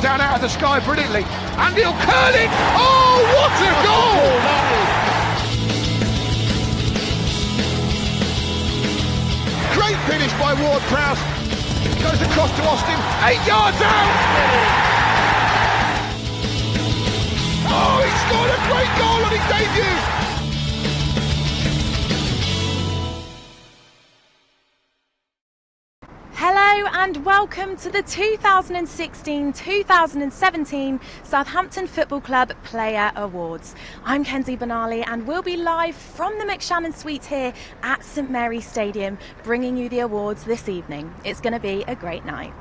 down out of the sky brilliantly. And he'll curl it. Oh, what a goal! Great finish by Ward-Prowse. Goes across to Austin. 8 yards out. Oh, he scored a great goal on his debut. Hello and welcome to the 2016-2017 Southampton Football Club Player Awards. I'm Kenzie Benali and we'll be live from the McShannon Suite here at St Mary's Stadium, bringing you the awards this evening. It's going to be a great night.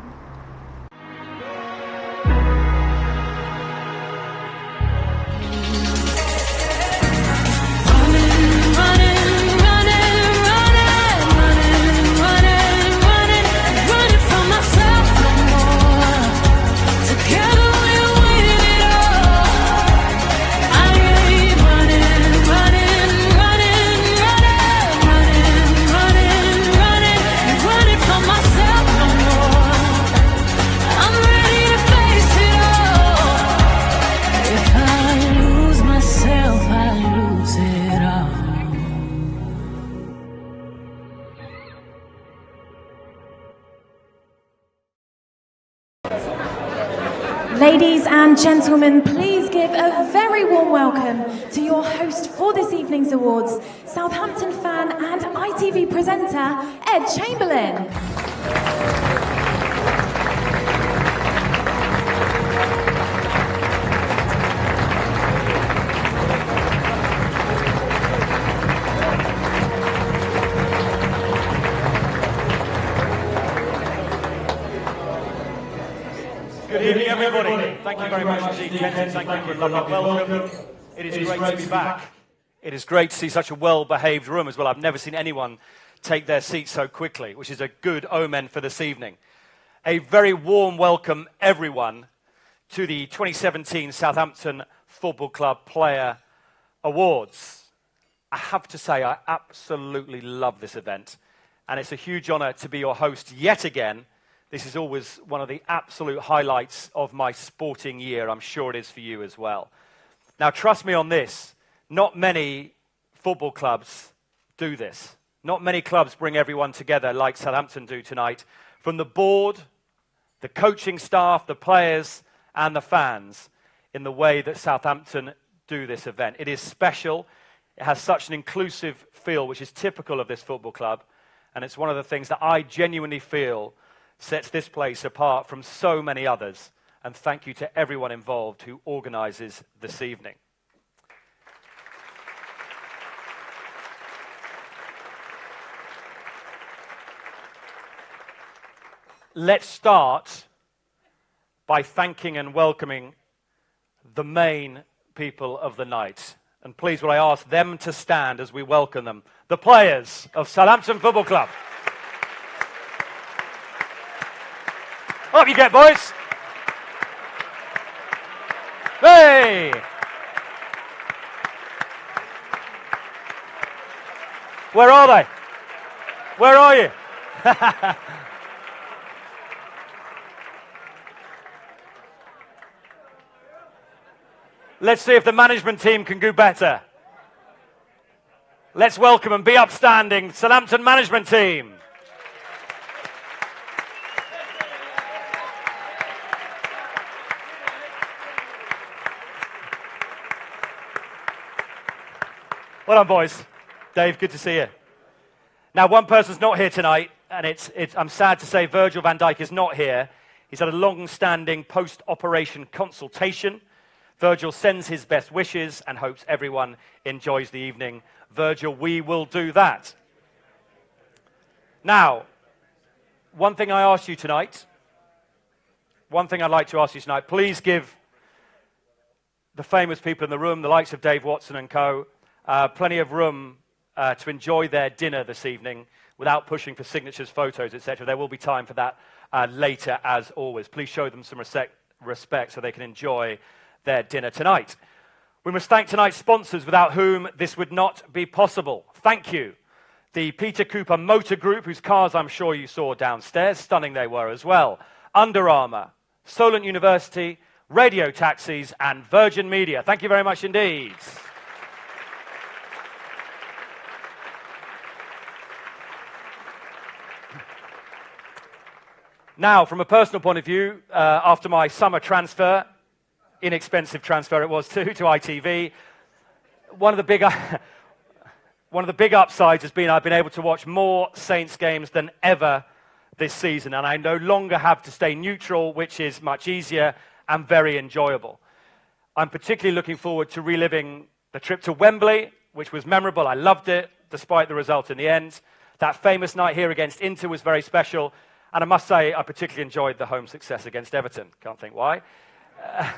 Ladies and gentlemen, please give a very warm welcome to your host for this evening's awards, Southampton fan and ITV presenter, Ed Chamberlain. Good evening, everybody. Thank you very much indeed, Kenton. Thank you for a lovely welcome. It is great to be back. It is great to see such a well-behaved room as well. I've never seen anyone take their seats so quickly, which is a good omen for this evening. A very warm welcome, everyone, to the 2017 Southampton Football Club Player Awards. I have to say, I absolutely love this event, and it's a huge honour to be your host yet again. This is always one of the absolute highlights of my sporting year. I'm sure it is for you as well. Now, trust me on this. Not many football clubs do this. Not many clubs bring everyone together like Southampton do tonight. From the board, the coaching staff, the players, and the fans, in the way that Southampton do this event. It is special. It has such an inclusive feel, which is typical of this football club. And it's one of the things that I genuinely feel sets this place apart from so many others, and thank you to everyone involved who organises this evening. Let's start by thanking and welcoming the main people of the night. And please, will I ask them to stand as we welcome them, the players of Southampton Football Club. Up you get, boys. Hey! Where are they? Where are you? Let's see if the management team can do better. Let's welcome and be upstanding, Southampton management team. Well done, boys. Dave, good to see you. Now, one person's not here tonight, and I'm sad to say Virgil van Dijk is not here. He's had a long-standing post-operation consultation. Virgil sends his best wishes and hopes everyone enjoys the evening. Virgil, we will do that. Now, one thing I'd like to ask you tonight, please give the famous people in the room, the likes of Dave Watson and co., plenty of room to enjoy their dinner this evening without pushing for signatures, photos, etc. There will be time for that later, as always. Please show them some respect so they can enjoy their dinner tonight. We must thank tonight's sponsors, without whom this would not be possible. Thank you. The Peter Cooper Motor Group, whose cars I'm sure you saw downstairs. Stunning they were as well. Under Armour, Solent University, Radio Taxis, and Virgin Media. Thank you very much indeed. Now, from a personal point of view, after my summer transfer, inexpensive transfer it was too, to ITV, one of the big upsides has been I've been able to watch more Saints games than ever this season, and I no longer have to stay neutral, which is much easier and very enjoyable. I'm particularly looking forward to reliving the trip to Wembley, which was memorable. I loved it, despite the result in the end. That famous night here against Inter was very special. And I must say, I particularly enjoyed the home success against Everton. Can't think why. I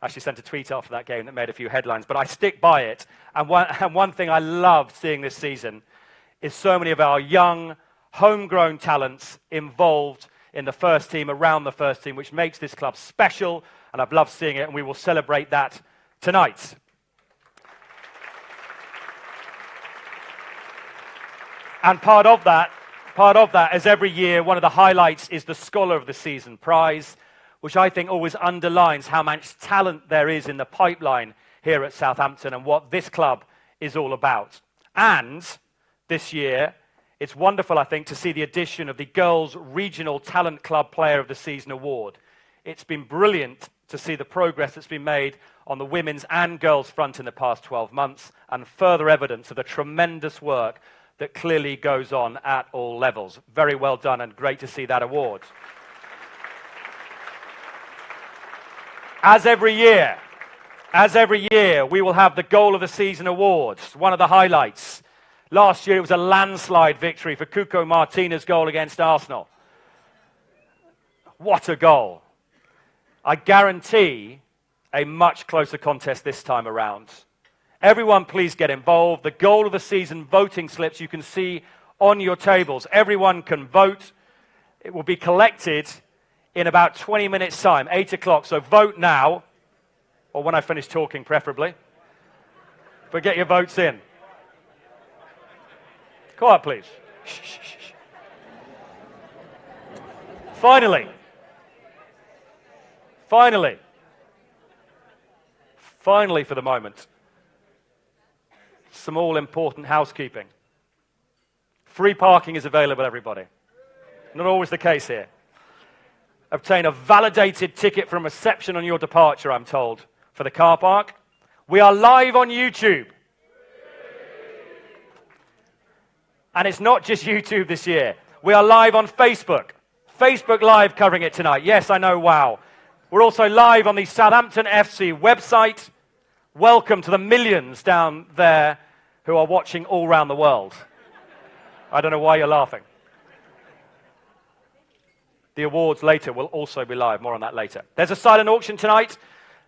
actually sent a tweet after that game that made a few headlines, but I stick by it. And one thing I loved seeing this season is so many of our young, homegrown talents involved in the first team, around the first team, which makes this club special, and I've loved seeing it, and we will celebrate that tonight. And part of that, as every year, one of the highlights is the Scholar of the Season prize, which I think always underlines how much talent there is in the pipeline here at Southampton and what this club is all about. And this year, it's wonderful, I think, to see the addition of the Girls Regional Talent Club Player of the Season award. It's been brilliant to see the progress that's been made on the women's and girls' front in the past 12 months, and further evidence of the tremendous work that clearly goes on at all levels. Very well done, and great to see that award. As every year, we will have the Goal of the Season awards, one of the highlights. Last year, it was a landslide victory for Cuco Martina's goal against Arsenal. What a goal. I guarantee a much closer contest this time around. Everyone, please get involved. The Goal of the Season voting slips you can see on your tables. Everyone can vote. It will be collected in about 20 minutes' time, 8 o'clock. So vote now, or when I finish talking, preferably. But get your votes in. Quiet, please. Shh, shh, shh. Finally, for the moment, some all-important housekeeping. Free parking is available, everybody. Not always the case here. Obtain a validated ticket from reception on your departure, I'm told, for the car park. We are live on YouTube. And it's not just YouTube this year. We are live on Facebook. Facebook Live covering it tonight. Yes, I know, wow. We're also live on the Southampton FC website. Welcome to the millions down there who are watching all around the world. I don't know why you're laughing. The awards later will also be live. More on that later. There's a silent auction tonight.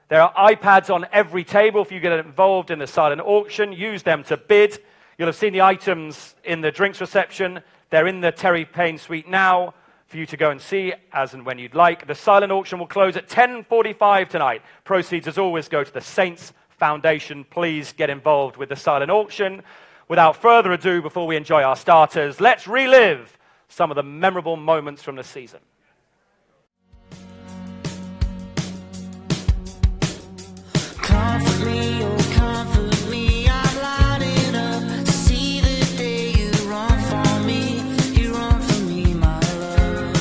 There are iPads on every table. If you get involved in the silent auction, use them to bid. You'll have seen the items in the drinks reception. They're in the Terry Payne suite now for you to go and see as and when you'd like. The silent auction will close at 10:45 tonight. Proceeds, as always, go to the Saints Foundation. Please get involved with the silent auction. Without further ado, before we enjoy our starters, let's relive some of the memorable moments from the season. Comfort me, oh comfort me, I'm lining up to see the day you run for me, my love.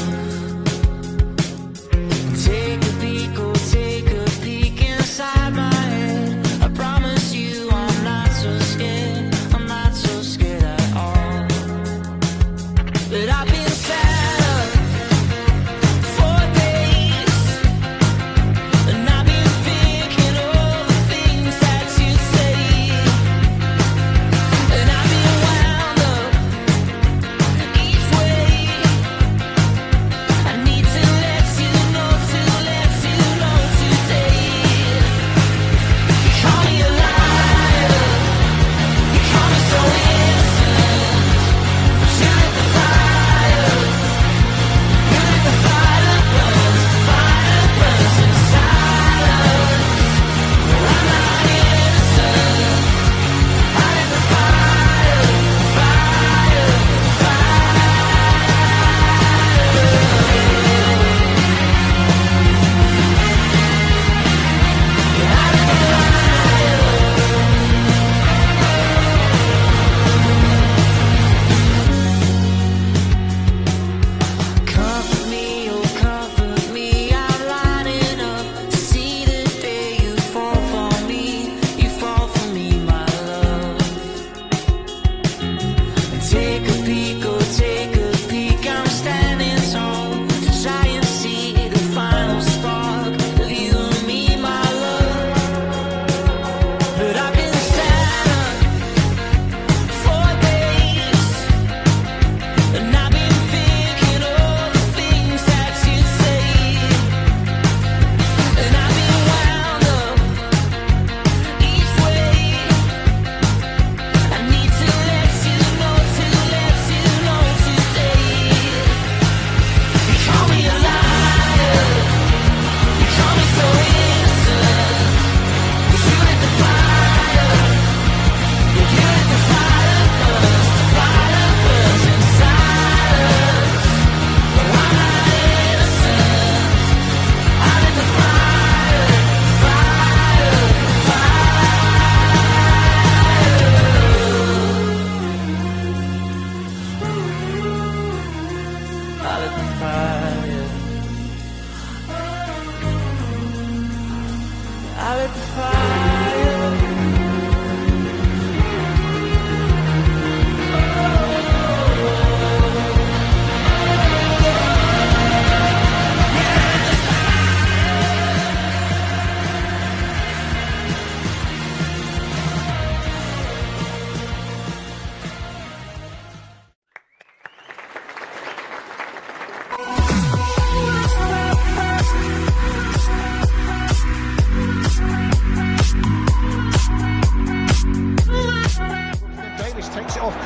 Take a peek, oh take a peek inside my head. I promise you I'm not so scared at all. But I've been sad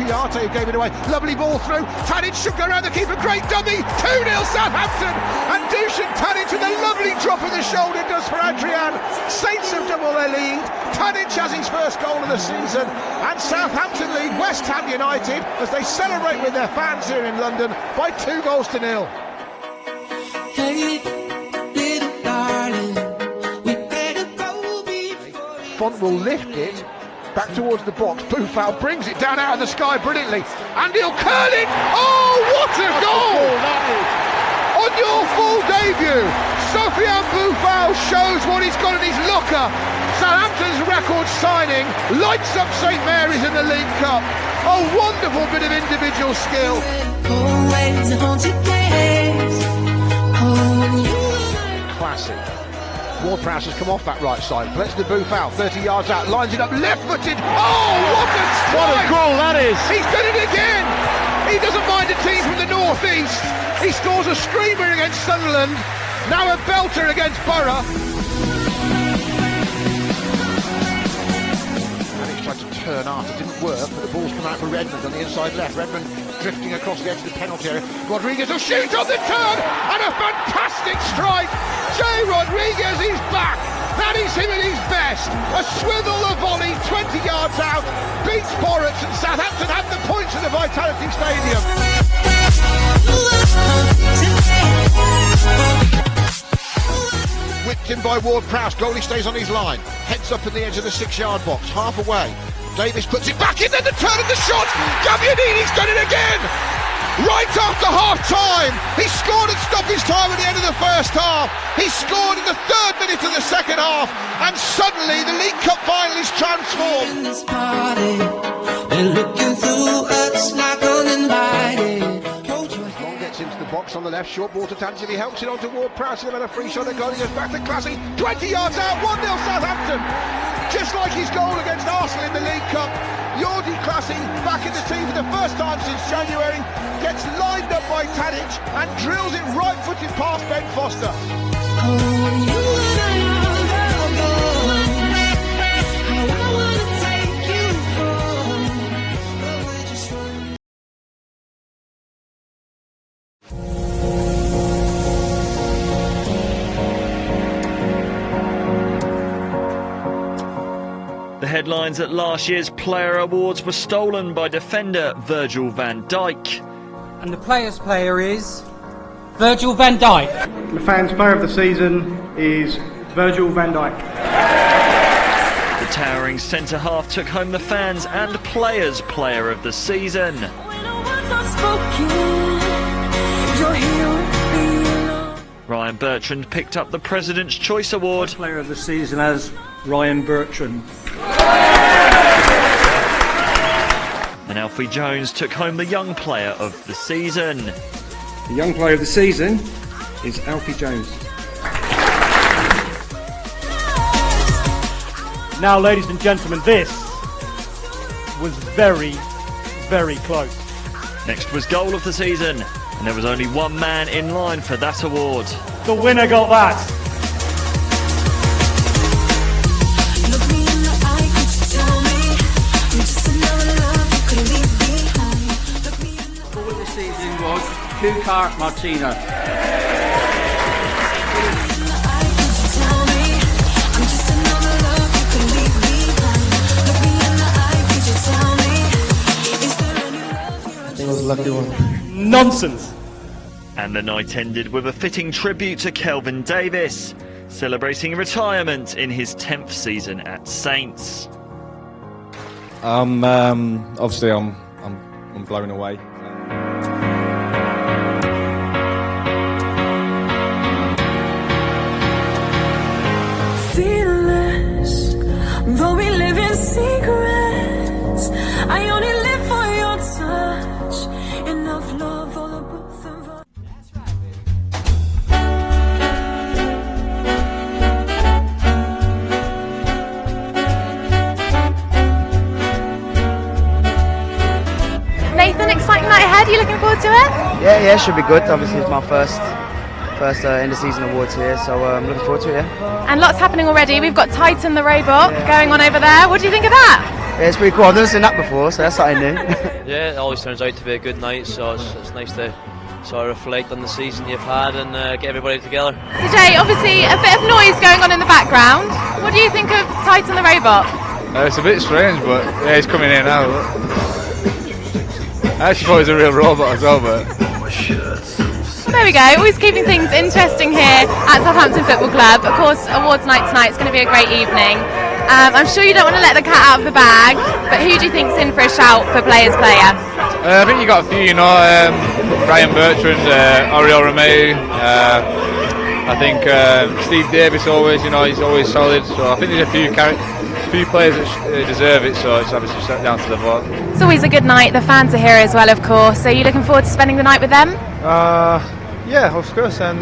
Piarte who gave it away. Lovely ball through. Tadic should go around the keeper. Great dummy. 2-0 Southampton. And Dusan Tadic with a lovely drop of the shoulder does for Adrian. Saints have doubled their lead. Tadic has his first goal of the season. And Southampton lead West Ham United as they celebrate with their fans here in London by 2-0. Hey, little darling, we better go before Font will lift it back towards the box. Boufal brings it down out of the sky brilliantly, and he'll curl it. Oh, what a goal! On your full debut, Sofiane Boufal shows what he's got in his locker. Southampton's record signing lights up St Mary's in the League Cup. A wonderful bit of individual skill. always a haunted place. Oh, when you Classic. Ward-Prowse has come off that right side, plays the Boufal, 30 yards out, lines it up left-footed. Oh, what a strike! What a goal that is! He's done it again! He doesn't mind a team from the north-east. He scores a screamer against Sunderland, now a belter against Borough. And he's tried to turn after, didn't work, but the ball's come out for Redmond on the inside left. Redmond drifting across the edge of the penalty area. Rodriguez will shoot on the turn, and a fantastic strike. Jay Rodriguez is back. That is him at his best. A swivel, a volley, 20 yards out, beats Boruts, and Southampton have the points at the Vitality Stadium. Whipped in by Ward-Prowse, goalie stays on his line, heads up in the edge of the 6-yard box, half away. Davis puts it back in, then the turn of the shot. Gabbiadini's done it again. Right after half-time, he scored at stoppage time at the end of the first half. He scored in the 3rd minute of the second half, and suddenly the League Cup final is transformed. in this party, they're looking through us like uninvited. Hold your hand. Long gets into the box on the left, short ball to Tansi, he helps it on to Ward-Prowse, he'll have a free shot, the goal, he goes back to Classy, 20 yards out, 1-0 Southampton. Just like his goal against Arsenal in the League Cup, Jordi Classy, back in the team for the first time since January, gets lined up by Tadic and drills it right-footed past Ben Foster. Oh, when you and I are gone, how I wanna take you home, but we're just running. The headlines at last year's Player Awards were stolen by defender Virgil van Dijk. And the player's player is Virgil van Dijk. The fans' player of the season is Virgil van Dijk. The towering centre-half took home the fans' and players' player of the season. Ryan Bertrand picked up the President's Choice Award. Player of the season as Ryan Bertrand. And Alfie Jones took home the Young Player of the Season. The young player of the season is Alfie Jones. Now, ladies and gentlemen, this was very, very close. Next was Goal of the Season, and there was only one man in line for that award. The winner got that. Look me in the eye, could you tell me I'm just another love you could leave behind? Look me in the Goal of the season was Kukar Martino. eye, could you tell me I'm just another love you could leave behind? Look me in the eye, could you tell me is there any love you're I think it was a lucky one. Nonsense. And the night ended with a fitting tribute to Kelvin Davis, celebrating retirement in his 10th season at Saints. Obviously, I'm blown away. fearless, though we live in secrets. I only live for your touch. Enough love for the both of us. Nathan, exciting night ahead. You looking forward to it? Yeah, should be good. Obviously, it's my first end of season awards here, so I'm looking forward to it. Yeah. And lots happening already. We've got Titan the robot going on over there. What do you think of that? Yeah, it's pretty cool. I've never seen that before, so that's something new. Yeah, it always turns out to be a good night, so it's nice to sort of reflect on the season you've had and get everybody together. So Jay, obviously a bit of noise going on in the background. What do you think of Titan the Robot? It's a bit strange, but yeah, he's coming in now. I actually thought he was a real robot as well, but... There we go, always keeping things interesting here at Southampton Football Club. Of course, awards night tonight is going to be a great evening. I'm sure you don't want to let the cat out of the bag, but who do you think's in for a shout for Players Player? I think you got a few, Brian Bertrand, Oriol Romeu, I think Steve Davis always, he's always solid, so I think there's a few players that deserve it, so it's obviously set down to the vote. It's always a good night, the fans are here as well, of course. Are you looking forward to spending the night with them? Yeah, of course, and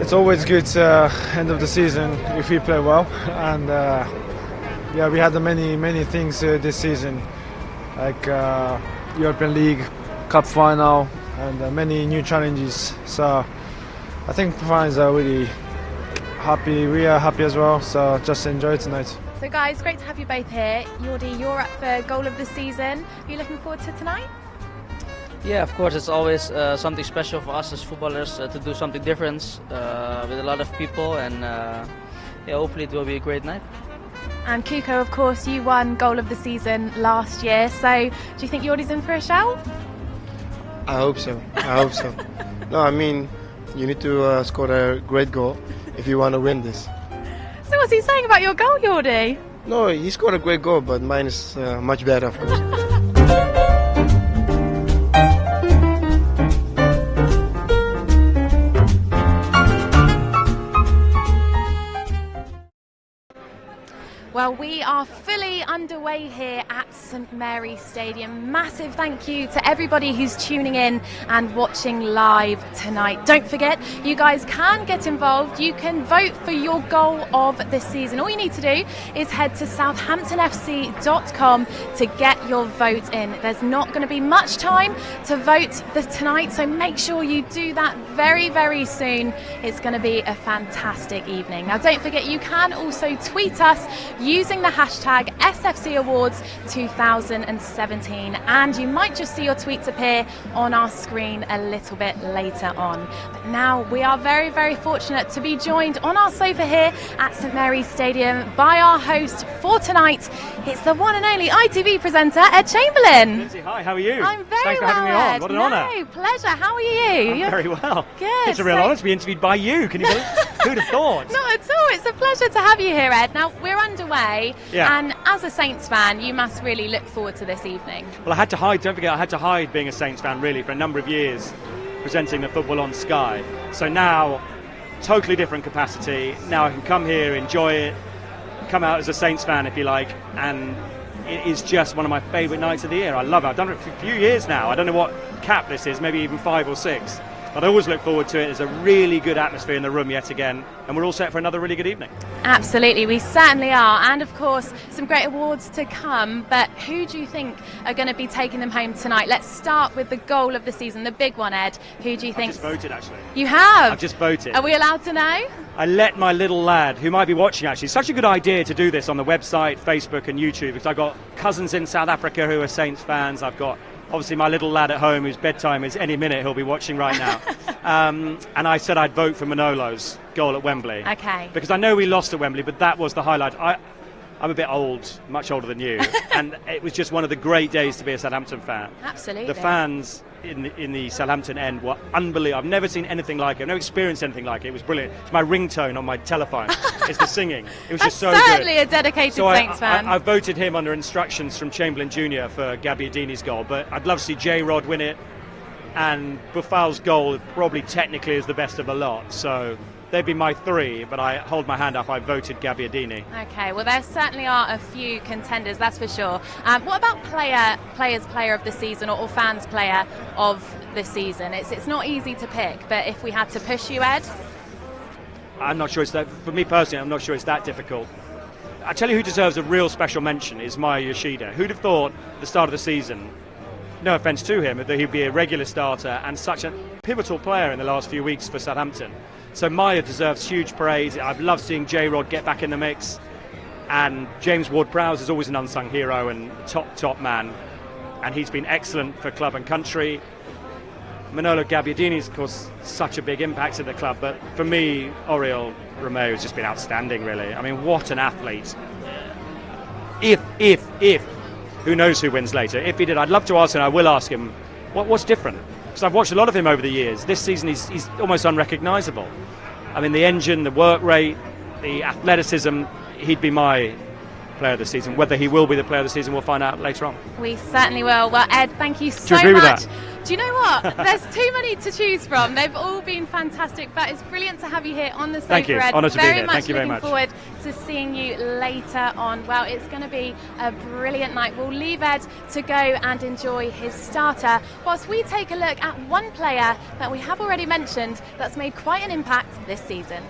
it's always good end of the season if we play well, and yeah, we had many things this season, like European League, Cup final, and many new challenges. So I think fans are really happy. We are happy as well. So just enjoy tonight. So guys, great to have you both here. Yordi, you're up for goal of the season. Are you looking forward to tonight? Yeah, of course, it's always something special for us as footballers to do something different with a lot of people, and yeah, hopefully it will be a great night. And Kuko, of course, you won goal of the season last year, so do you think Yordi's in for a shout? I hope so. No, I mean, you need to score a great goal if you want to win this. So what's he saying about your goal, Yordi? No, he scored a great goal, but mine is much better, of course. Well, we are fully underway here at St Mary's Stadium. Massive thank you to everybody who's tuning in and watching live tonight. Don't forget, you guys can get involved. You can vote for your goal of the season. All you need to do is head to southamptonfc.com to get your vote in. There's not going to be much time to vote tonight, so make sure you do that very, very soon. It's going to be a fantastic evening. Now, don't forget, you can also tweet us using the hashtag SFC Awards 2017, and you might just see your tweets appear on our screen a little bit later on. But now we are very, very fortunate to be joined on our sofa here at St Mary's Stadium by our host for tonight. It's the one and only ITV presenter, Ed Chamberlain. Lindsay, hi, how are you? I'm very Thanks for well, having me on. What an honour. No, pleasure. How are you? I'm very well. Good. It's a real honour to be interviewed by you. Can you believe? Who'd have thought? Not at all. It's a pleasure to have you here, Ed. Now, we're underway, Yeah. and as a Saints fan, you must really look forward to this evening. Well, I had to hide, don't forget, I had to hide being a Saints fan really for a number of years, presenting the football on Sky. So now, totally different capacity. Now I can come here, enjoy it, come out as a Saints fan if you like, and it is just one of my favourite nights of the year. I love it. I've done it for a few years now. I don't know what cap this is, maybe even 5 or 6. But I always look forward to it. There's a really good atmosphere in the room yet again, and we're all set for another really good evening. Absolutely, we certainly are. And of course, some great awards to come. But who do you think are going to be taking them home tonight? Let's start with the goal of the season, the big one, Ed. Who do you think? I've just voted, actually. You have? I've just voted. Are we allowed to know? I let my little lad, who might be watching actually, it's such a good idea to do this on the website, Facebook and YouTube, because I've got cousins in South Africa who are Saints fans. I've got obviously my little lad at home whose bedtime is any minute, he'll be watching right now. And I said I'd vote for Manolo's goal at Wembley. Okay. Because I know we lost at Wembley, but that was the highlight. I'm a bit old, much older than you, and it was just one of the great days to be a Southampton fan. Absolutely. The fans in the Southampton end were unbelievable. I've never seen anything like it. I've never experienced anything like it. It was brilliant. It's my ringtone on my telephone. It's the singing. It was just so good. Certainly a dedicated Saints fan. I voted him under instructions from Chamberlain Jr. for Gabbiadini's goal, but I'd love to see J-Rod win it, and Buffal's goal probably technically is the best of the lot. So they'd be my 3, but I hold my hand up. I voted Gabbiadini. Okay, well, there certainly are a few contenders, that's for sure. What about players player of the season or fans player of the season? It's not easy to pick, but if we had to push you, Ed? I'm not sure it's that. For me personally, I'm not sure it's that difficult. I tell you who deserves a real special mention is Maya Yoshida. Who'd have thought at the start of the season, no offence to him, that he'd be a regular starter and such a pivotal player in the last few weeks for Southampton. So Maya deserves huge praise. I've loved seeing J-Rod get back in the mix. And James Ward-Prowse is always an unsung hero and top man, and he's been excellent for club and country. Manolo Gabbiadini's, of course, such a big impact at the club, but for me, Oriol Romeo has just been outstanding, really. I mean, what an athlete. If, who knows who wins later, if he did, I'd love to ask him, I will ask him, what's different? Because I've watched a lot of him over the years. This season, he's almost unrecognisable. I mean, the engine, the work rate, the athleticism, he'd be my player of the season. Whether he will be the player of the season, we'll find out later on. We certainly will. Well, Ed, thank you so Do you agree much. with that? Do you know what? There's too many to choose from. They've all been fantastic, but it's brilliant to have you here on the sofa, Thank you. Ed. Honour to be very here. much Thank you very looking much. forward to seeing you later on. Well, it's going to be a brilliant night. We'll leave Ed to go and enjoy his starter, whilst we take a look at one player that we have already mentioned that's made quite an impact this season.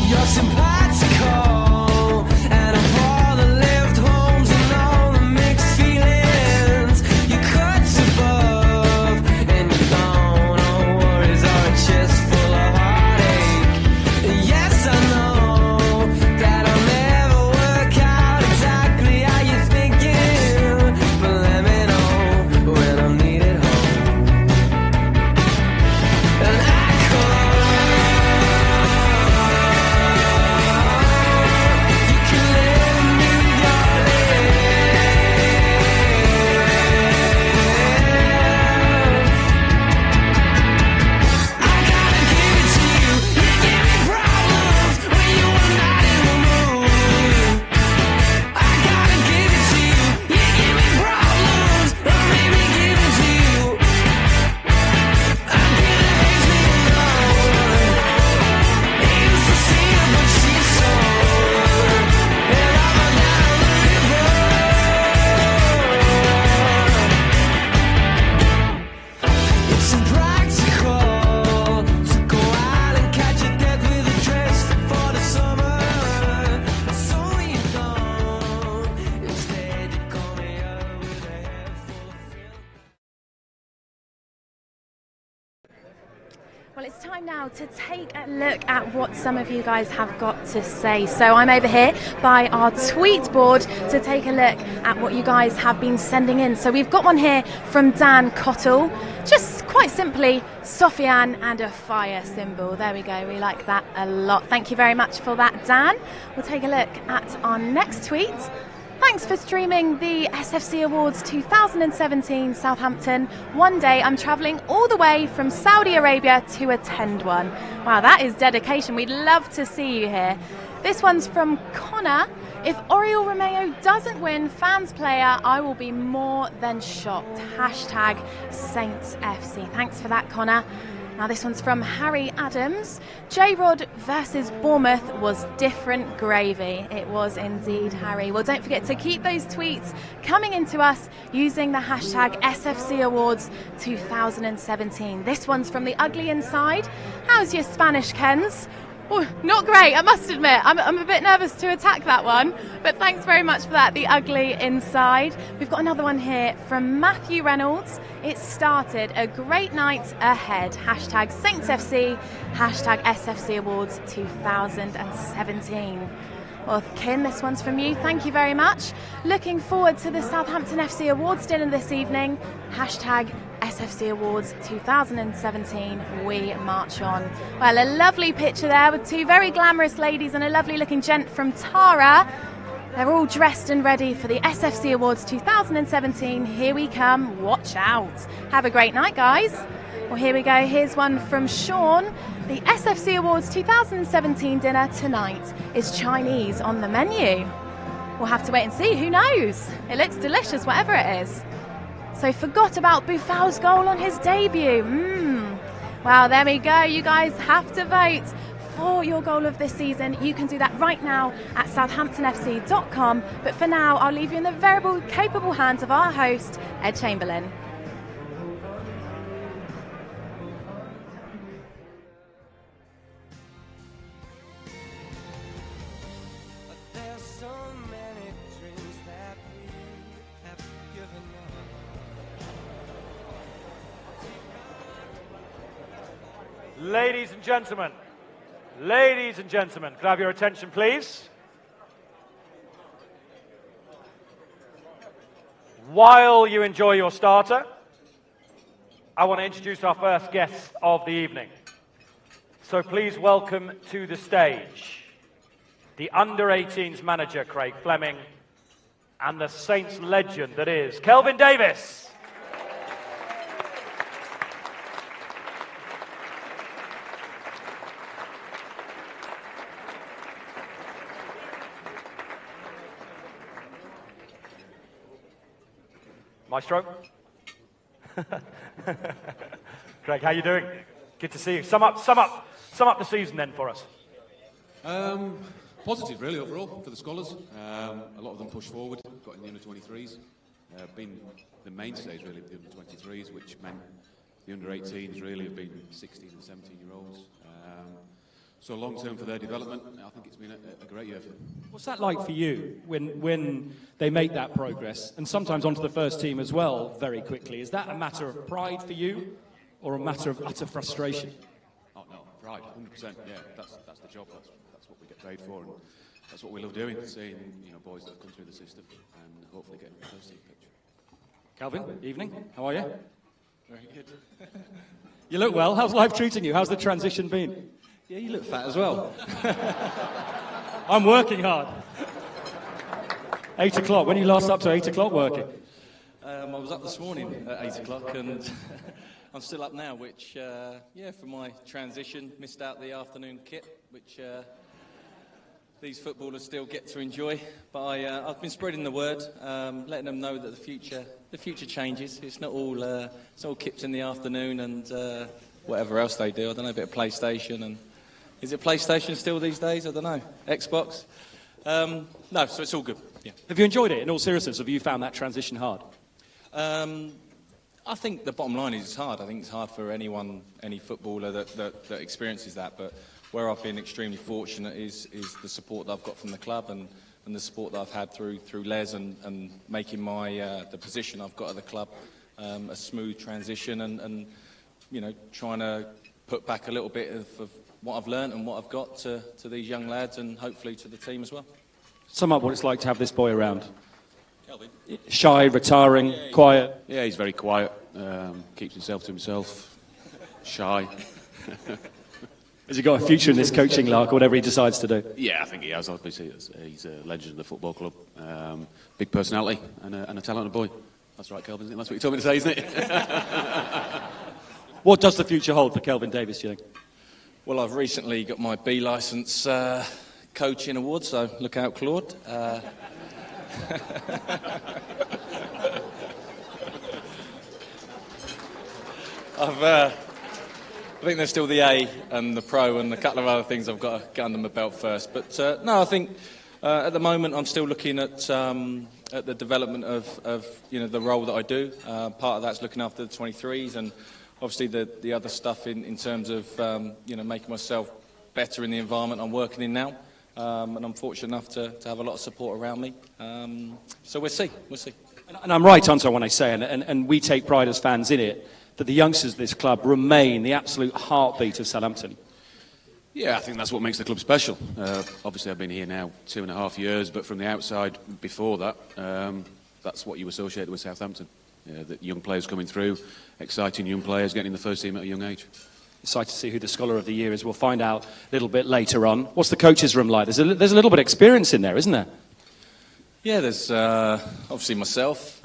You're sympathical, and of all the lived homes and all the mixed feelings, you cut above, and you don't know worries are a chest full of heartache. Yes, I know that I'll never work out exactly how you're thinking, but let me know when I'm needed home. And I Well, it's time now to take a look at what some of you guys have got to say. So I'm over here by our tweet board to take a look at what you guys have been sending in. So we've got one here from Dan Cottle. Just quite simply, Sofiane and a fire symbol. There we go. We like that a lot. Thank you very much for that, Dan. We'll take a look at our next tweet. Thanks for streaming the SFC Awards 2017 Southampton. One day I'm travelling all the way from Saudi Arabia to attend one. Wow, that is dedication. We'd love to see you here. This one's from Connor. If Oriol Romeo doesn't win Fans Player, I will be more than shocked. Hashtag Saints FC. Thanks for that, Connor. Now this one's from Harry Adams. J-Rod versus Bournemouth was different gravy. It was indeed, Harry. Well, don't forget to keep those tweets coming into us using the hashtag SFC Awards 2017. This one's from the Ugly Inside. How's your Spanish, Kens? Oh, not great, I must admit. I'm a bit nervous to attack that one, but thanks very much for that, the Ugly Inside. We've got another one here from Matthew Reynolds. It started a great night ahead. Hashtag Saints FC, hashtag SFC Awards 2017. Well, Kim, this one's from you. Thank you very much. Looking forward to the Southampton FC Awards dinner this evening. Hashtag SFC Awards 2017. We march on. Well, a lovely picture there with two very glamorous ladies and a lovely looking gent from Tara. They're all dressed and ready for the SFC Awards 2017. Here we come. Watch out. Have a great night, guys. Well, here we go. Here's one from Sean. The SFC Awards 2017 dinner tonight is Chinese on the menu. We'll have to wait and see. Who knows? It looks delicious, whatever it is. So forgot about Bouffal's goal on his debut. Well, there we go. You guys have to vote for your goal of this season. You can do that right now at southamptonfc.com. But for now, I'll leave you in the very capable hands of our host, Ed Chamberlain. Ladies and gentlemen, could I have your attention, please? While you enjoy your starter, I want to introduce our first guest of the evening. So please welcome to the stage the under-18s manager, Craig Fleming, and the Saints legend that is Kelvin Davis. Maestro? Craig, how you doing? Good to see you. Sum up the season then for us. Positive, really, overall, for the Scholars. A lot of them pushed forward, got in the under-23s. Been the mainstays, really, of the under-23s, which meant the under-18s really have been 16 and 17-year-olds. So long-term for their development, I think it's been a great year for them. What's that like for you when they make that progress, and sometimes onto the first team as well, very quickly? Is that a matter of pride for you, or a matter of utter frustration? Oh, no, pride, 100%, yeah. That's the job, that's what we get paid for, and that's what we love doing, seeing boys that have come through the system, and hopefully getting the first team picture. Calvin, evening, how are you? Very good. You look well. How's life treating you? How's the transition been? Yeah, you look fat as well. I'm working hard. 8 o'clock. When are you last up to 8 o'clock working? I was up this morning at 8 o'clock and I'm still up now, which, for my transition, missed out the afternoon kit, which these footballers still get to enjoy. But I've been spreading the word, letting them know that the future changes. It's not all kipped in the afternoon and whatever else they do. I don't know, a bit of PlayStation and... Is it PlayStation still these days? I don't know. Xbox? No, so it's all good. Yeah. Have you enjoyed it, in all seriousness? Have you found that transition hard? I think the bottom line is it's hard. I think it's hard for any footballer that experiences that. But where I've been extremely fortunate is the support that I've got from the club and the support that I've had through Les and making my the position I've got at the club a smooth transition and trying to put back a little bit of what I've learned and what I've got to these young lads and hopefully to the team as well. Sum up what it's like to have this boy around. Kelvin. Shy, retiring, quiet. Yeah, he's very quiet. Keeps himself to himself. Shy. Has he got a future in this coaching lark or whatever he decides to do? Yeah, I think he has. Obviously, he's a legend of the football club. Big personality and a talented boy. That's right, Kelvin, isn't it? That's what you told me to say, isn't it? What does the future hold for Kelvin Davis, do you think? Well, I've recently got my B licence coaching award, so look out, Claude. I think there's still the A and the Pro and a couple of other things I've got to get under my belt first. But no, I think at the moment I'm still looking at the development of the role that I do. Part of that's looking after the 23s and obviously the other stuff in terms of making myself better in the environment I'm working in now. And I'm fortunate enough to have a lot of support around me. So we'll see. And I'm right, aren't I, when I say, and we take pride as fans in it, that the youngsters of this club remain the absolute heartbeat of Southampton. Yeah, I think that's what makes the club special. Obviously, I've been here now 2.5 years, but from the outside, before that, that's what you associated with Southampton. The young players coming through, exciting young players getting in the first team at a young age. Excited to see who the Scholar of the Year is. We'll find out a little bit later on. What's the coach's room like? There's a little bit of experience in there, isn't there? Yeah, there's obviously myself.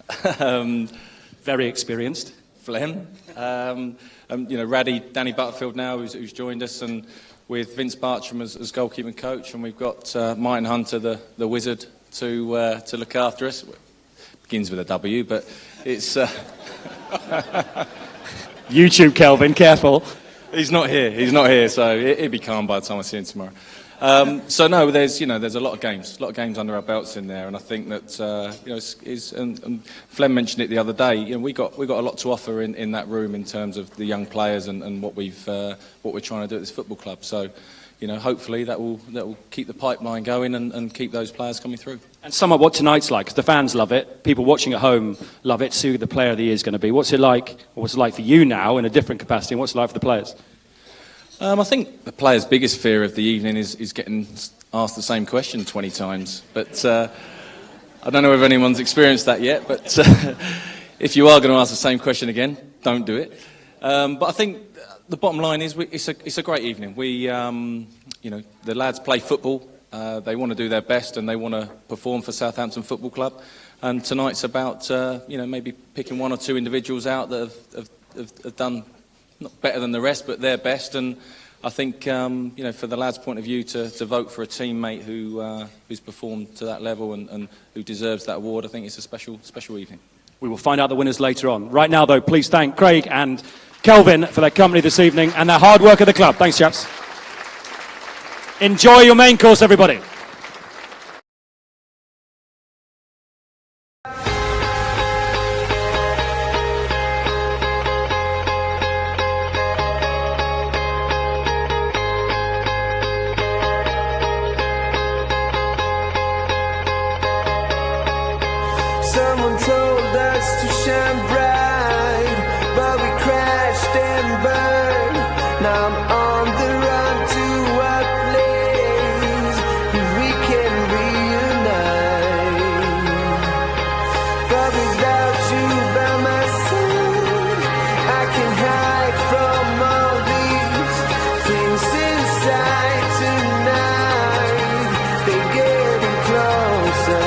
Very experienced. Flem. Raddy, Danny Butterfield now, who's joined us, and with Vince Bartram as goalkeeping coach, and we've got Martin Hunter, the wizard, to look after us. Begins with a W, but it's... YouTube, Kelvin, careful. He's not here, so he'll be calm by the time I see him tomorrow. So no, there's a lot of games under our belts in there, and I think that and Flem mentioned it the other day. We got a lot to offer in that room in terms of the young players and what we're trying to do at this football club. So, hopefully that will keep the pipeline going and keep those players coming through. And sum up what tonight's like, because the fans love it, people watching at home love it, see who the player of the year is going to be. What's it like, or what's it like for you now in a different capacity, and what's it like for the players? I think the player's biggest fear of the evening is getting asked the same question 20 times. But I don't know if anyone's experienced that yet, but if you are going to ask the same question again, don't do it. But I think the bottom line is it's a great evening. The lads play football. They want to do their best and they want to perform for Southampton Football Club. And tonight's about maybe picking one or two individuals out that have done not better than the rest, but their best. And I think for the lads' point of view, to vote for a teammate who's performed to that level and who deserves that award, I think it's a special evening. We will find out the winners later on. Right now, though, please thank Craig and Kelvin for their company this evening and their hard work at the club. Thanks, chaps. Enjoy your main course, everybody. Someone told us to shine bright, but we crashed and burned. Now I'm on the run to a place where we can reunite. But without you by my side, I can hide from all these things inside tonight. They're getting closer.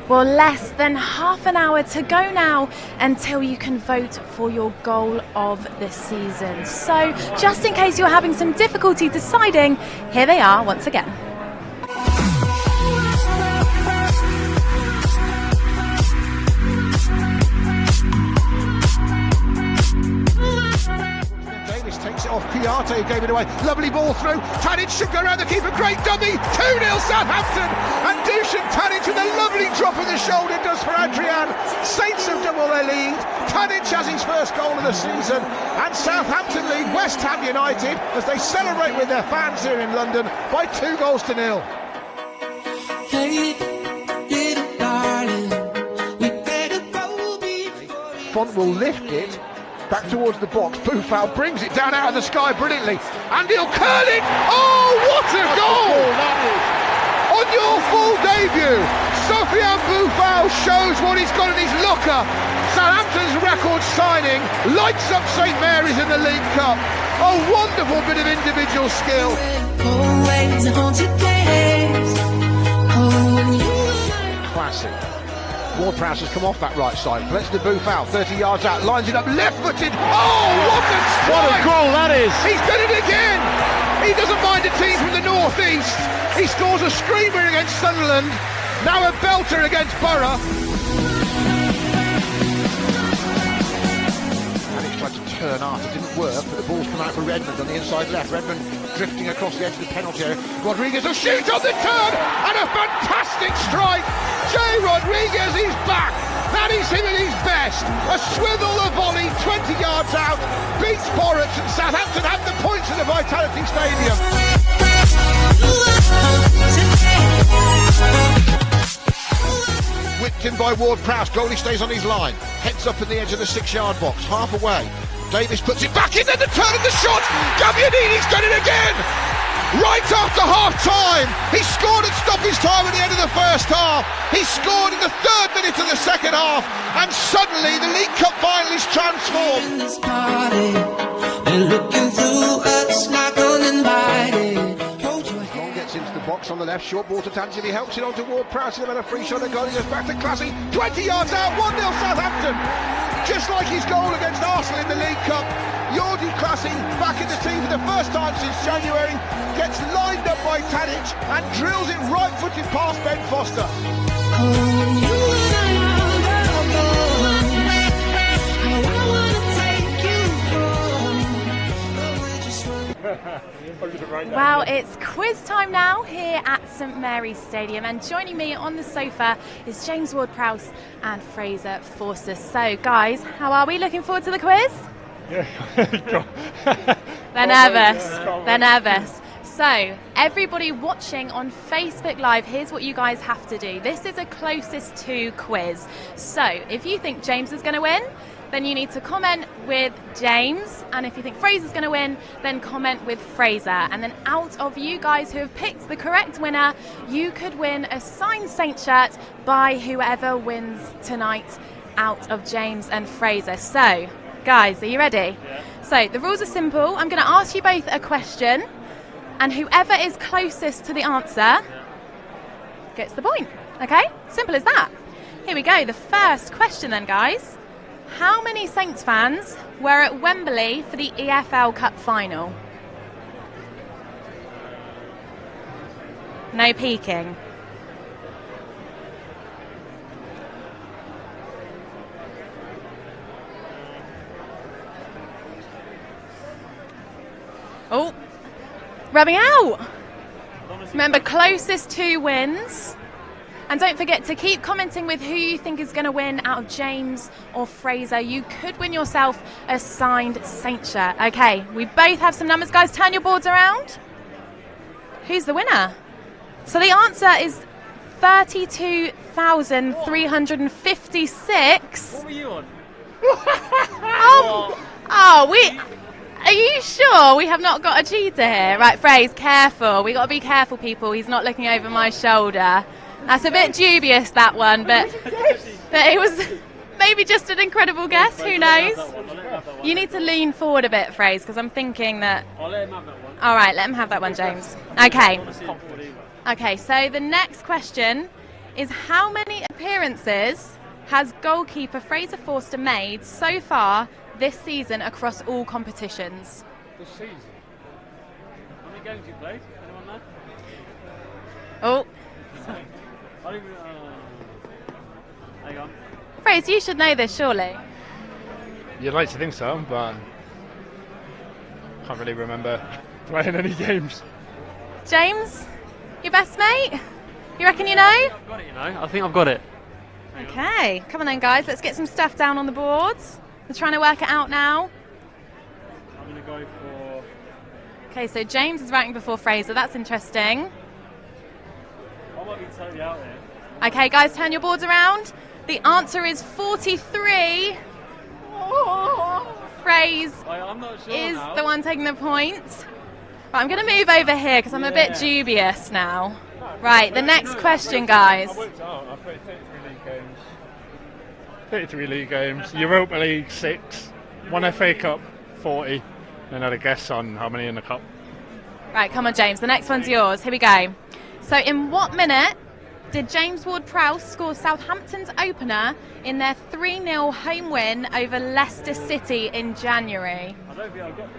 Well, less than half an hour to go now until you can vote for your goal of the season. So, just in case you're having some difficulty deciding, here they are once again. Takes it off, Piarte gave it away, lovely ball through, Tadic should go around the keeper, great dummy, 2-0 Southampton, and Dusan Tadic with a lovely drop of the shoulder does for Adrian. Saints have double their lead, Tadic has his first goal of the season, and Southampton lead West Ham United as they celebrate with their fans here in London by 2-0. Font will lift it back towards the box. Boufal brings it down out of the sky brilliantly, and he'll curl it. Oh, what a goal! On your full debut, Sofiane Boufal shows what he's got in his locker. Southampton's record signing lights up St Mary's in the League Cup. A wonderful bit of individual skill. Classic. Ward-Prowse has come off that right side, collects the Boufal, 30 yards out, lines it up, left-footed. Oh, what a strike! What a goal that is! He's done it again! He doesn't mind a team from the north-east. He scores a screamer against Sunderland, now a belter against Borough. And he's tried to turn out, it didn't work, but the ball's come out for Redmond on the inside left. Redmond drifting across the edge of the penalty area. Rodriguez will shoot on the turn, and a fantastic strike! Jay Rodriguez is back. That is him at his best. A swivel, a volley, 20 yards out, beats Boruc, and Southampton have the points at the Vitality Stadium. Whipped in by Ward-Prowse, goalie stays on his line, heads up in the edge of the 6-yard box, half away. Davis puts it back in, then the turn of the shot. Gabbiadini's done it again. Right after half-time, he scored at stoppage time at the end of the first half. He scored in the 3rd minute of the second half, and suddenly the League Cup final is transformed. Long gets into the box on the left, short ball to Tangent, he helps it on to Ward-Prowse, he'll have a free shot and goal, he goes back to Classy, 20 yards out, 1-0 Southampton. Just like his goal against Arsenal in the League Cup, Jordi Classy, back in the team for the first time since January, gets lined up by Tadic and drills it right-footed past Ben Foster. Well, it's quiz time now here at St Mary's Stadium, and joining me on the sofa is James Ward-Prowse and Fraser Forster. So, guys, how are we? Looking forward to the quiz? Yeah. They're nervous. They're nervous. So, everybody watching on Facebook Live, here's what you guys have to do. This is a closest to quiz. So, if you think James is going to win, then you need to comment with James, and if you think Fraser's going to win, then comment with Fraser. And then out of you guys who have picked the correct winner, you could win a signed Saint shirt by whoever wins tonight out of James and Fraser. So, guys, are you ready? Yeah. So, the rules are simple. I'm going to ask you both a question, and whoever is closest to the answer gets the point. Okay? Simple as that. Here we go. The first question then, guys. How many Saints fans were at Wembley for the EFL Cup final? No peeking. Oh, rubbing out. Remember, closest 2 wins. And don't forget to keep commenting with who you think is going to win out of James or Fraser. You could win yourself a signed Saint shirt. Okay, we both have some numbers. Guys, turn your boards around. Who's the winner? So the answer is 32,356. What were you on? Are you sure we have not got a cheater here? Right, Fraser, careful. We got to be careful, people. He's not looking over my shoulder. That's a bit dubious, that one, but it was maybe just an incredible guess. Who knows? You need to lean forward a bit, Fraser, because I'm thinking that... I'll let him have that one. All right, let him have that one, James. Okay. Okay, so the next question is, how many appearances has goalkeeper Fraser Forster made so far this season across all competitions? This season? How many games you played? Anyone know? Oh. I don't even, hang on. Fraser, you should know this, surely. You'd like to think so, but can't really remember playing any games. James, your best mate? You reckon you know? I've got it, you know. I think I've got it. Okay, come on then, guys. Let's get some stuff down on the boards. We're trying to work it out now. I'm going to go for... Okay, so James is ranking before Fraser. That's interesting. I might be totally out here. Okay, guys, turn your boards around. The answer is 43. Fraser I'm not sure is now. the one taking the point. Right, I'm going to move over here because I'm a bit dubious now. Right, the next question, guys. I worked out. I played 33 league games. 33 league games. Europa League 6. 1 FA Cup 40. And had a guess on how many in the cup. Right, come on, James. The next one's yours. Here we go. So, in what minute did James Ward-Prowse score Southampton's opener in their 3-0 home win over Leicester City in January? I don't think I've got...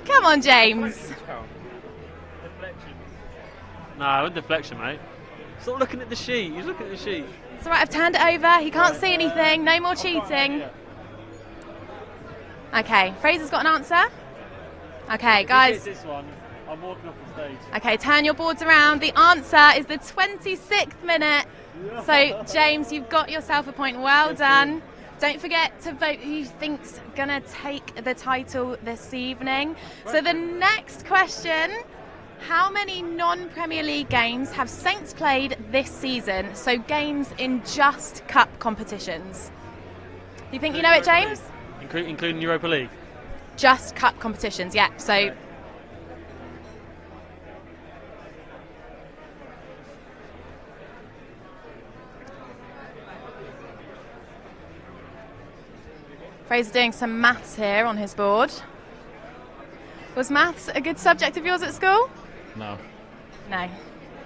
Come on, James. Deflection. Nah, with deflection, mate. Stop looking at the sheet. He's looking at the sheet. It's all right, I've turned it over. He can't see anything. No more cheating. Okay, Fraser's got an answer. Okay, guys. This one. I'm walking off the stage. Okay, turn your boards around. The answer is the 26th minute. So, James, you've got yourself a point. Well done. Don't forget to vote who you think's going to take the title this evening. So the next question, how many non-Premier League games have Saints played this season? So games in just cup competitions. Do you think you know it, James? Including Europa League? Just cup competitions, yeah. So... Fraser's doing some maths here on his board. Was maths a good subject of yours at school? No. No.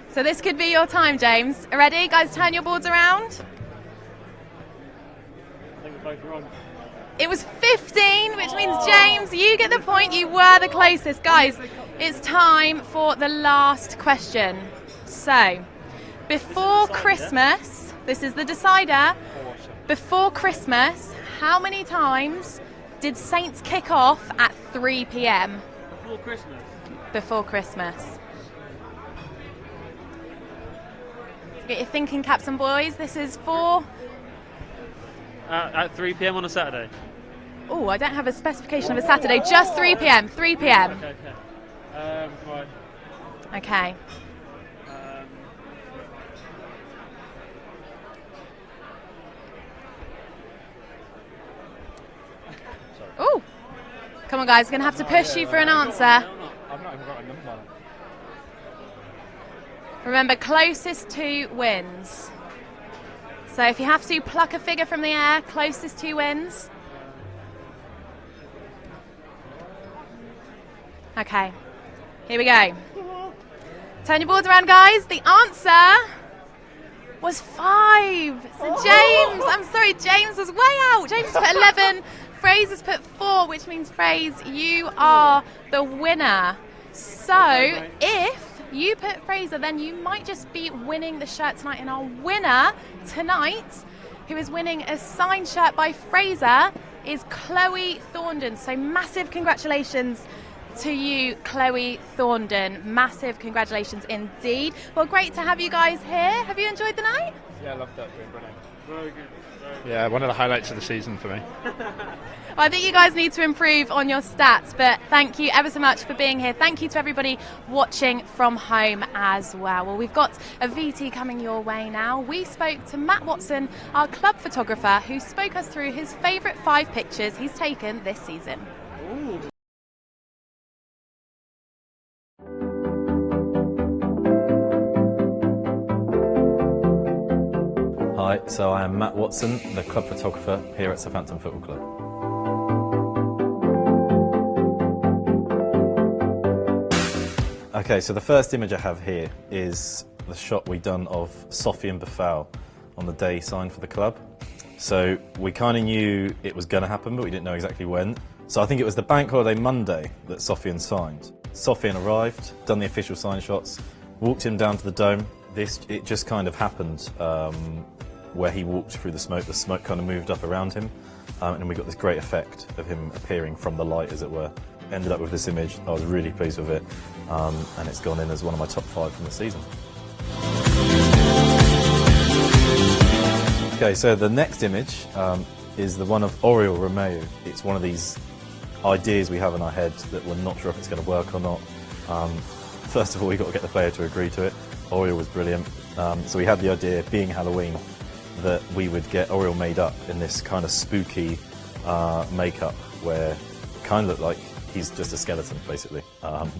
So this could be your time, James. Ready? Guys, turn your boards around. I think we're both wrong. It was 15, which means, James, you get the point. You were the closest. Guys, it's time for the last question. So, before Christmas, this is the decider. Before Christmas, how many times did Saints kick off at 3 p.m? Before Christmas? Before Christmas. Get your thinking caps on, boys. This is for... At 3 p.m. on a Saturday? Oh, I don't have a specification of a Saturday. Just 3 p.m. 3 p.m. Okay. Right. Okay. Oh, come on, guys. We're going to have to push you for an answer. I've not even got a number. Remember, closest to wins. So if you have to pluck a figure from the air, closest to wins. Okay, here we go. Turn your boards around, guys. The answer was 5. So James, I'm sorry, James was way out. James put 11. Fraser's put 4, which means, Fraser, you are the winner. So if you put Fraser, then you might just be winning the shirt tonight. And our winner tonight, who is winning a signed shirt by Fraser, is Chloe Thorndon. So massive congratulations to you, Chloe Thorndon. Massive congratulations indeed. Well, great to have you guys here. Have you enjoyed the night? Yeah, I loved that. Brilliant. Very good. Yeah, one of the highlights of the season for me. Well, I think you guys need to improve on your stats, but thank you ever so much for being here. Thank you to everybody watching from home as well. Well, we've got a VT coming your way now. We spoke to Matt Watson, our club photographer, who spoke us through his favourite 5 pictures he's taken this season. Ooh. Hi, so I am Matt Watson, the club photographer here at Southampton Football Club. Okay, so the first image I have here is the shot we done of Sofian Boufal on the day he signed for the club. So we kind of knew it was going to happen, but we didn't know exactly when. So I think it was the bank holiday Monday that Sofian signed. Sofian arrived, done the official sign shots, walked him down to the dome. It just kind of happened where he walked through the smoke kind of moved up around him, and we got this great effect of him appearing from the light, as it were. Ended up with this image. I was really pleased with it, and it's gone in as one of my top 5 from the season. Okay, so the next image is the one of Oriol Romeu. It's one of these ideas we have in our head that we're not sure if it's going to work or not. First of all, we've got to get the player to agree to it. Oriol was brilliant. So we had the idea, being Halloween, that we would get Oriol made up in this kind of spooky makeup where it kind of looked like he's just a skeleton, basically. And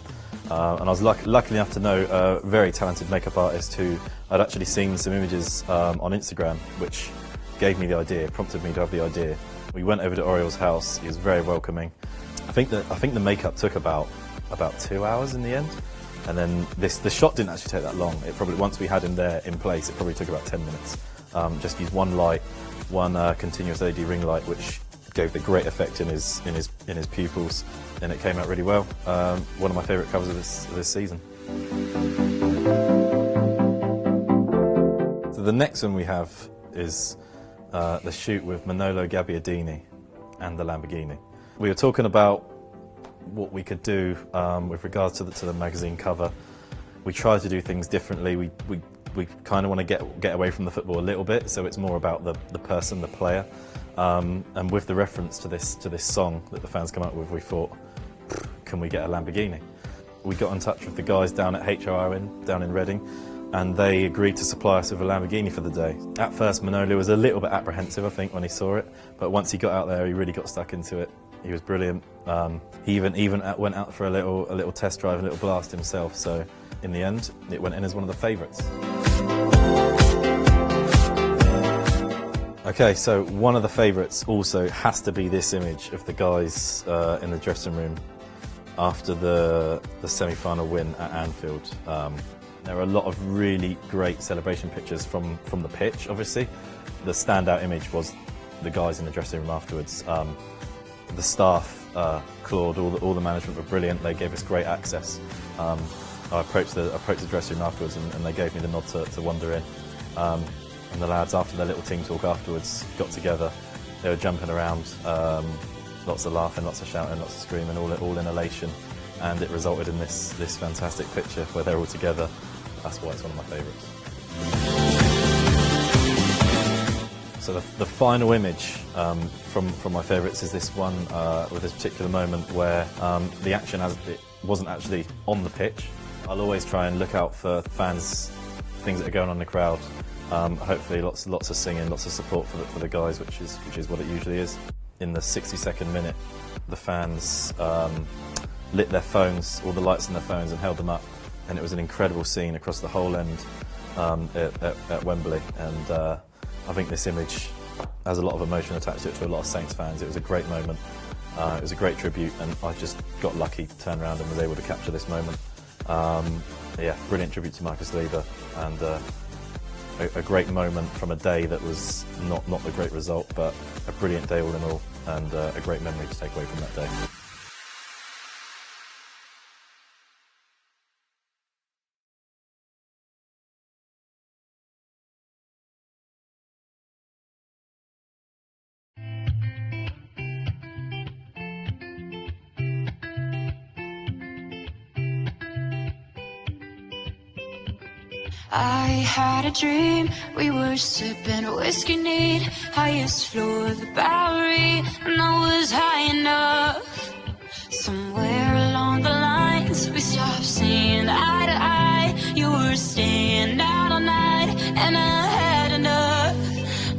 I was lucky enough to know a very talented makeup artist who I'd actually seen some images on Instagram, which gave me the idea, prompted me to have the idea. We went over to Oriol's house. He was very welcoming. I think the makeup took about 2 hours in the end. And then the shot didn't actually take that long. It probably, once we had him there in place, it probably took about 10 minutes. Just used one light, one continuous LED ring light, which gave the great effect in his pupils, and it came out really well. One of my favourite covers of this season. So the next one we have is the shoot with Manolo Gabbiadini and the Lamborghini. We were talking about what we could do with regards to the magazine cover. We try to do things differently. We kind of want to get away from the football a little bit, so it's more about the person, the player. And with the reference to this song that the fans come up with, we thought, can we get a Lamborghini? We got in touch with the guys down at HRN down in Reading, and they agreed to supply us with a Lamborghini for the day. At first, Manolo was a little bit apprehensive, I think, when he saw it, but once he got out there, he really got stuck into it. He was brilliant. He even went out for a little test drive, a little blast himself. So in the end, it went in as one of the favourites. Okay, so one of the favourites also has to be this image of the guys in the dressing room after the semi-final win at Anfield. There are a lot of really great celebration pictures from the pitch, obviously. The standout image was the guys in the dressing room afterwards. The staff, Claude, all the management were brilliant. They gave us great access. I approached the dressing room afterwards, and they gave me the nod to wander in. And the lads, after their little team talk afterwards, got together. They were jumping around, lots of laughing, lots of shouting, lots of screaming, all in elation. And it resulted in this fantastic picture where they're all together. That's why it's one of my favourites. So the final image from my favourites is this one with this particular moment where the action it wasn't actually on the pitch. I'll always try and look out for fans, things that are going on in the crowd. Hopefully lots of singing, lots of support for the guys, which is what it usually is. In the 60-second minute, the fans lit their phones, all the lights on their phones, and held them up, and it was an incredible scene across the whole end at Wembley. And I think this image has a lot of emotion attached to it, to a lot of Saints fans. It was a great moment. It was a great tribute, and I just got lucky to turn around and was able to capture this moment. Yeah, brilliant tribute to Marcus Lever, and a great moment from a day that was not the great result, but a brilliant day all in all, and a great memory to take away from that day. I had a dream, we were sipping whiskey neat, highest floor of the Bowery, and I was high enough. Somewhere along the lines, we stopped seeing eye to eye. You were staying out all night, and I had enough.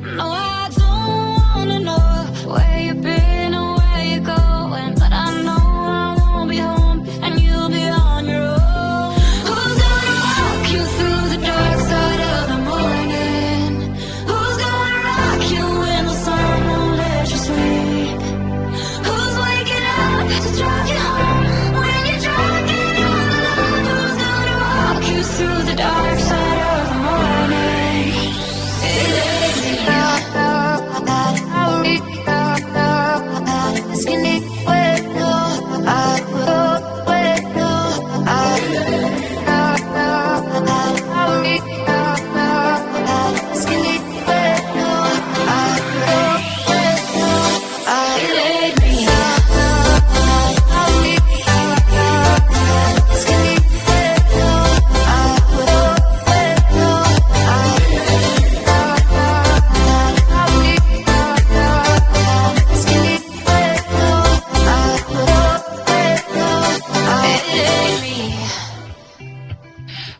No, I don't wanna know where you've been or where you're going, but I know I won't be home, and you'll be on your own. Who's gonna walk you through the dark side of the morning? Who's gonna rock you when the sun won't let you sleep? Who's waking up to drive you home when you're drunk and all alone? Who's gonna walk you through the dark side of the morning?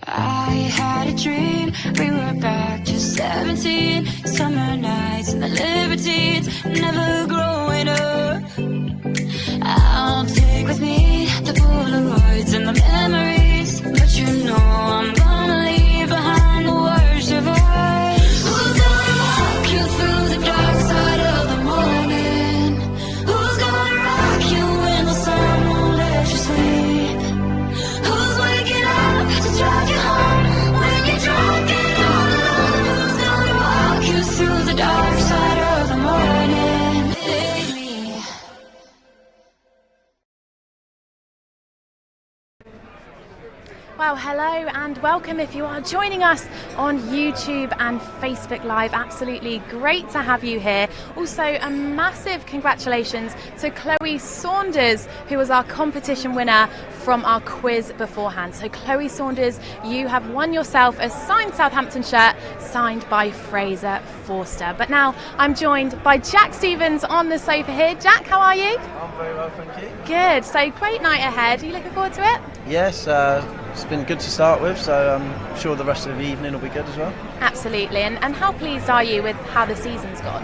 I had a dream, we were back to 17, summer nights and the libertines, never growing up. I'll take with me the Polaroids and the memories, but you know I'm gonna leave behind the worst of us. Who's gonna walk you through the dark side of the morning? Who's gonna rock you when the sun won't let you sleep? Who's waking up to drive you home when you're drunk and all alone? Who's gonna walk you through the dark side of the morning? Take me. Well, hello and welcome if you are joining us on YouTube and Facebook Live. Absolutely great to have you here. Also, a massive congratulations to Chloe Saunders, who was our competition winner from our quiz beforehand. So Chloe Saunders, you have won yourself a signed Southampton shirt signed by Fraser Forster. But now I'm joined by Jack Stevens on the sofa here. Jack, how are you? I'm very well, thank you. Good. So great night ahead. Are you looking forward to it? Yes, it's been good to start with, so I'm sure the rest of the evening will be good as well. Absolutely. And how pleased are you with how the season's gone?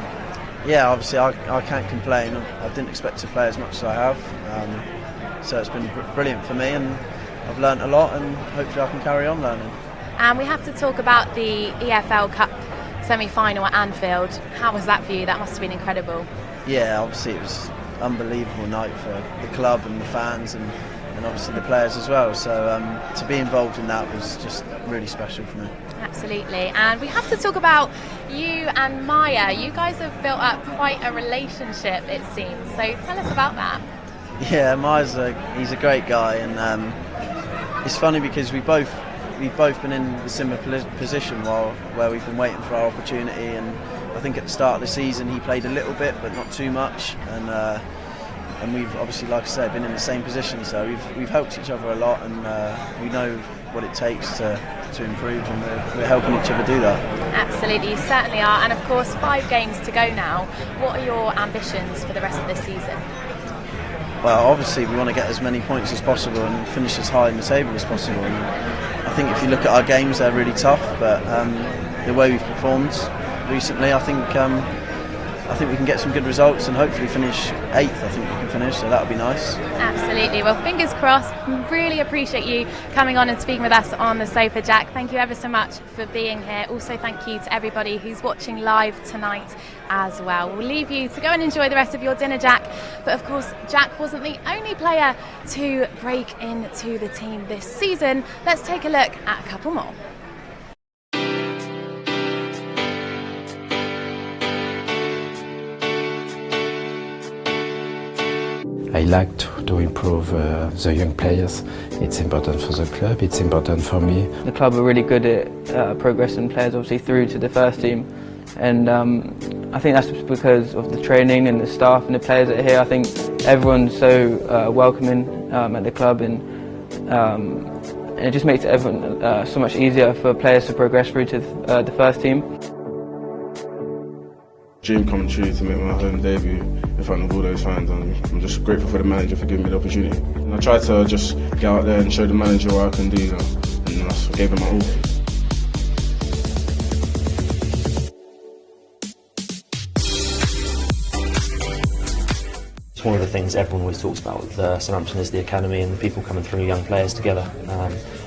Yeah, obviously I can't complain. I didn't expect to play as much as I have, so it's been brilliant for me, and I've learnt a lot, and hopefully I can carry on learning. And we have to talk about the EFL Cup semi-final at Anfield. How was that for you? That must have been incredible. Yeah, obviously it was an unbelievable night for the club and the fans, and and obviously the players as well. So to be involved in that was just really special for me. Absolutely, and we have to talk about you and Maya. You guys have built up quite a relationship, it seems. So tell us about that. Yeah, he's a great guy, and it's funny because we've both been in a similar position where we've been waiting for our opportunity. And I think at the start of the season he played a little bit, but not too much. And we've obviously, like I said, been in the same position. So we've helped each other a lot, and we know what it takes to improve, and we're helping each other do that. Absolutely, you certainly are. And of course, 5 games to go now. What are your ambitions for the rest of this season? Well, obviously we want to get as many points as possible and finish as high in the table as possible. And I think if you look at our games, they're really tough, but the way we've performed recently, I think we can get some good results and hopefully finish 8th. I think we can finish, so that'll be nice. Absolutely. Well, fingers crossed. Really appreciate you coming on and speaking with us on the sofa, Jack. Thank you ever so much for being here. Also, thank you to everybody who's watching live tonight as well. We'll leave you to go and enjoy the rest of your dinner, Jack. But of course, Jack wasn't the only player to break into the team this season. Let's take a look at a couple more. I like to improve the young players. It's important for the club, it's important for me. The club are really good at progressing players obviously through to the first team, and I think that's because of the training and the staff and the players that are here. I think everyone's so welcoming at the club, and it just makes everyone so much easier for players to progress through to the first team. Dream come true to make my home debut in front of all those fans, and I'm just grateful for the manager for giving me the opportunity. And I tried to just get out there and show the manager what I can do, and I gave him my all. It's one of the things everyone always talks about with Southampton is the academy and the people coming through, young players together,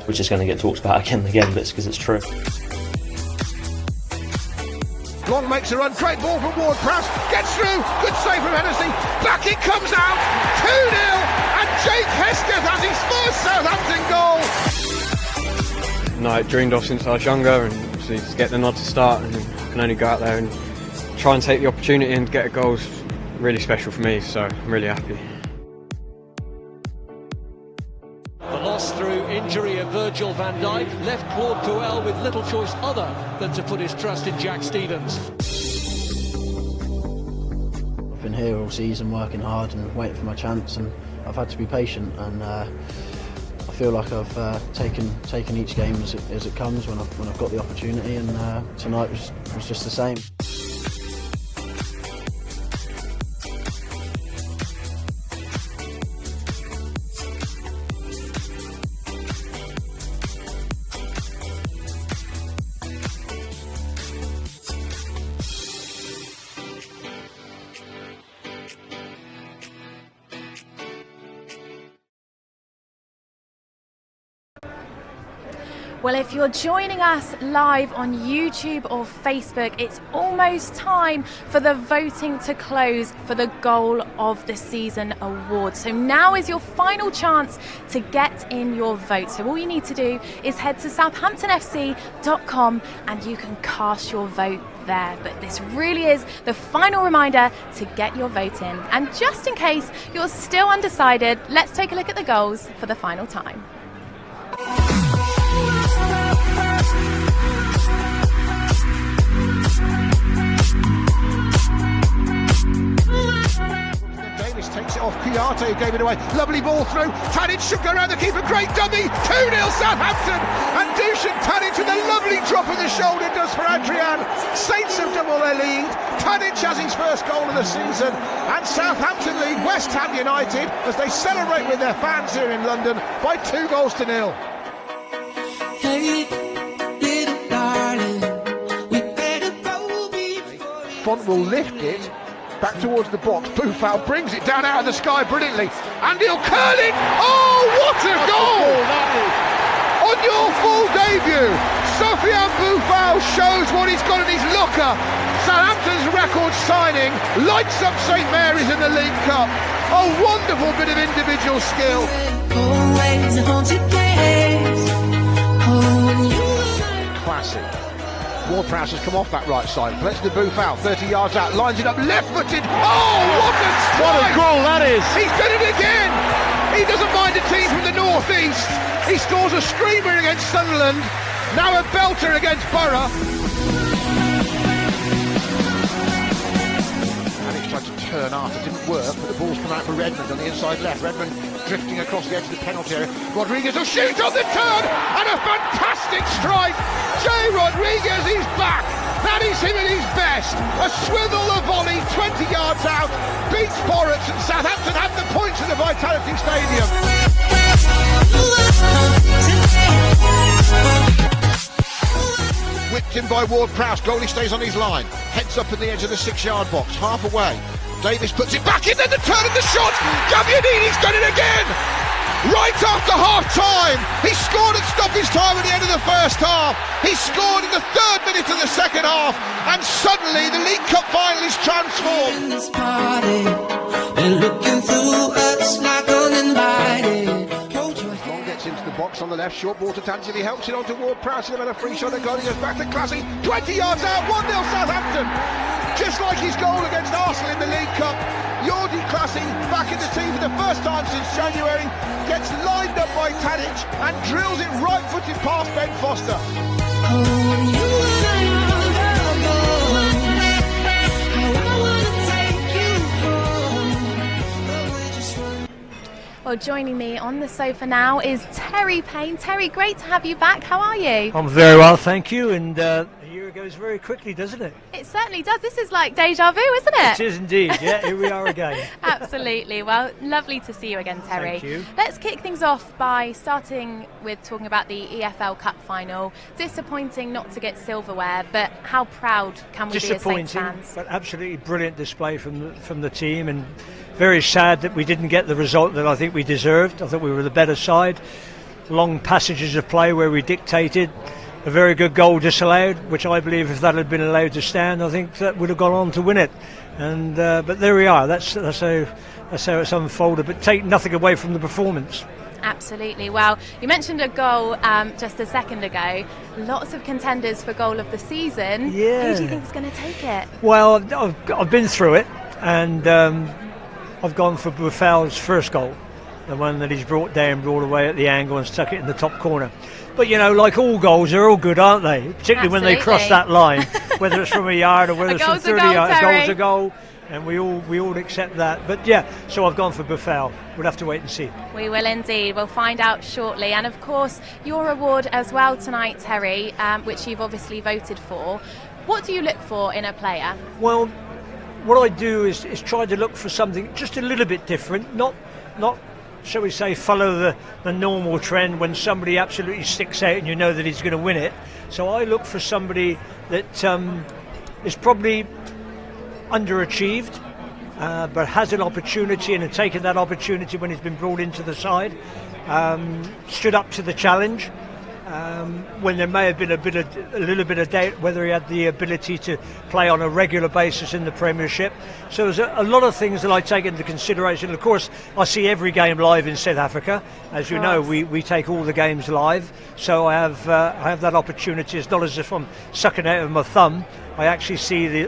which is going to get talked about again and again, but it's because it's true. Long makes a run, great ball from Ward-Prowse, gets through, good save from Hennessy, back it comes out, 2-0, and Jake Hesketh has his first Southampton goal. No, I dreamed of since I was younger, and obviously to get the nod to start, and can only go out there and try and take the opportunity and get a goal is really special for me, so I'm really happy. The loss through injury of Virgil van Dijk left Claude Puel with little choice other than to put his trust in Jack Stephens. I've been here all season working hard and waiting for my chance, and I've had to be patient, and I feel like I've taken each game as it comes when I've got the opportunity, and tonight was just the same. Well, if you're joining us live on YouTube or Facebook, it's almost time for the voting to close for the Goal of the Season award. So now is your final chance to get in your vote. So all you need to do is head to southamptonfc.com and you can cast your vote there. But this really is the final reminder to get your vote in. And just in case you're still undecided, let's take a look at the goals for the final time. Davis takes it off Kouyaté, who gave it away. Lovely ball through. Tadic should go around the keeper. Great dummy. 2-0 Southampton. And Dusan Tadic with a lovely drop of the shoulder does for Adrian. Saints have doubled their lead. Tadic has his first goal of the season. And Southampton lead West Ham United as they celebrate with their fans here in London by 2-0. Font will lift it back towards the box. Boufal brings it down out of the sky brilliantly, and he'll curl it. Oh, what a goal! On your full debut, Sofiane Boufal shows what he's got in his locker. Southampton's record signing lights up St Mary's in the League Cup. A wonderful bit of individual skill. Classy. Ward-Prowse has come off that right side, plays to Boufal, 30 yards out, lines it up left-footed. Oh, what a strike! What a goal that is! He's done it again! He doesn't mind a team from the north-east. He scores a screamer against Sunderland, now a belter against Borough. Alex tried to turn after, didn't work, but the ball's come out for Redmond on the inside left. Redmond drifting across the edge of the penalty area. Rodriguez will shoot on the turn, and a fantastic strike. Jay Rodriguez is back. That is him at his best. A swivel, a volley, 20 yards out, beats Boruts, and Southampton have the points at the Vitality Stadium. Whipped in by Ward-Prowse, goalie stays on his line, heads up in the edge of the 6-yard box, half away. Davis puts it back in, then the turn and the shot. Gabbiadini's done it again. Right after half-time, he scored at stoppage time at the end of the first half. He scored in the 3rd minute of the second half, and suddenly the League Cup final is transformed. They're looking through us like uninvited. Long gets into the box on the left, short ball to Tansi, he helps it on to Ward-Prowse, and a free shot, and goal, he goes back to Classy, 20 yards out, 1-0 Southampton. Just like his goal against Arsenal in the League Cup, Jordi Classy, back in the team for the first time since January, gets lined up by Tadic and drills it right-footed past Ben Foster. Well, joining me on the sofa now is Terry Payne. Terry, great to have you back. How are you? I'm very well, thank you. And the year goes very quickly, doesn't it? It certainly does. This is like deja vu, isn't it? It is indeed. Yeah, here we are again. Absolutely. Well, lovely to see you again, Terry. Thank you. Let's kick things off by starting with talking about the EFL Cup final. Disappointing not to get silverware, but how proud can we be as Saints fans? But absolutely brilliant display from the team, and very sad that we didn't get the result that I think we deserved. I thought we were the better side. Long passages of play where we dictated. A very good goal disallowed, which I believe if that had been allowed to stand, I think that would have gone on to win it. And but there we are. That's how it's unfolded. But take nothing away from the performance. Absolutely. Well, you mentioned a goal just a second ago. Lots of contenders for goal of the season. Yeah. Who do you think is going to take it? Well, I've been through it, and I've gone for Boufal's first goal, the one that he's brought away at the angle and stuck it in the top corner. But you know, like all goals, they're all good, aren't they? Particularly when they cross that line, whether it's from a yard or whether it's from 30 yards. A goal's a goal, and we all accept that. But yeah, so I've gone for Boufal. We'll have to wait and see. We will indeed. We'll find out shortly. And of course, your award as well tonight, Terry, which you've obviously voted for. What do you look for in a player? Well, what I do is try to look for something just a little bit different, not shall we say, follow the normal trend when somebody absolutely sticks out and you know that he's going to win it. So I look for somebody that is probably underachieved, but has an opportunity and has taken that opportunity when he's been brought into the side, stood up to the challenge. When there may have been a little bit of doubt whether he had the ability to play on a regular basis in the Premiership. So there's a lot of things that I take into consideration. Of course, I see every game live in South Africa. As you know, we take all the games live. So I have that opportunity. It's not as if I'm sucking out of my thumb. I actually see the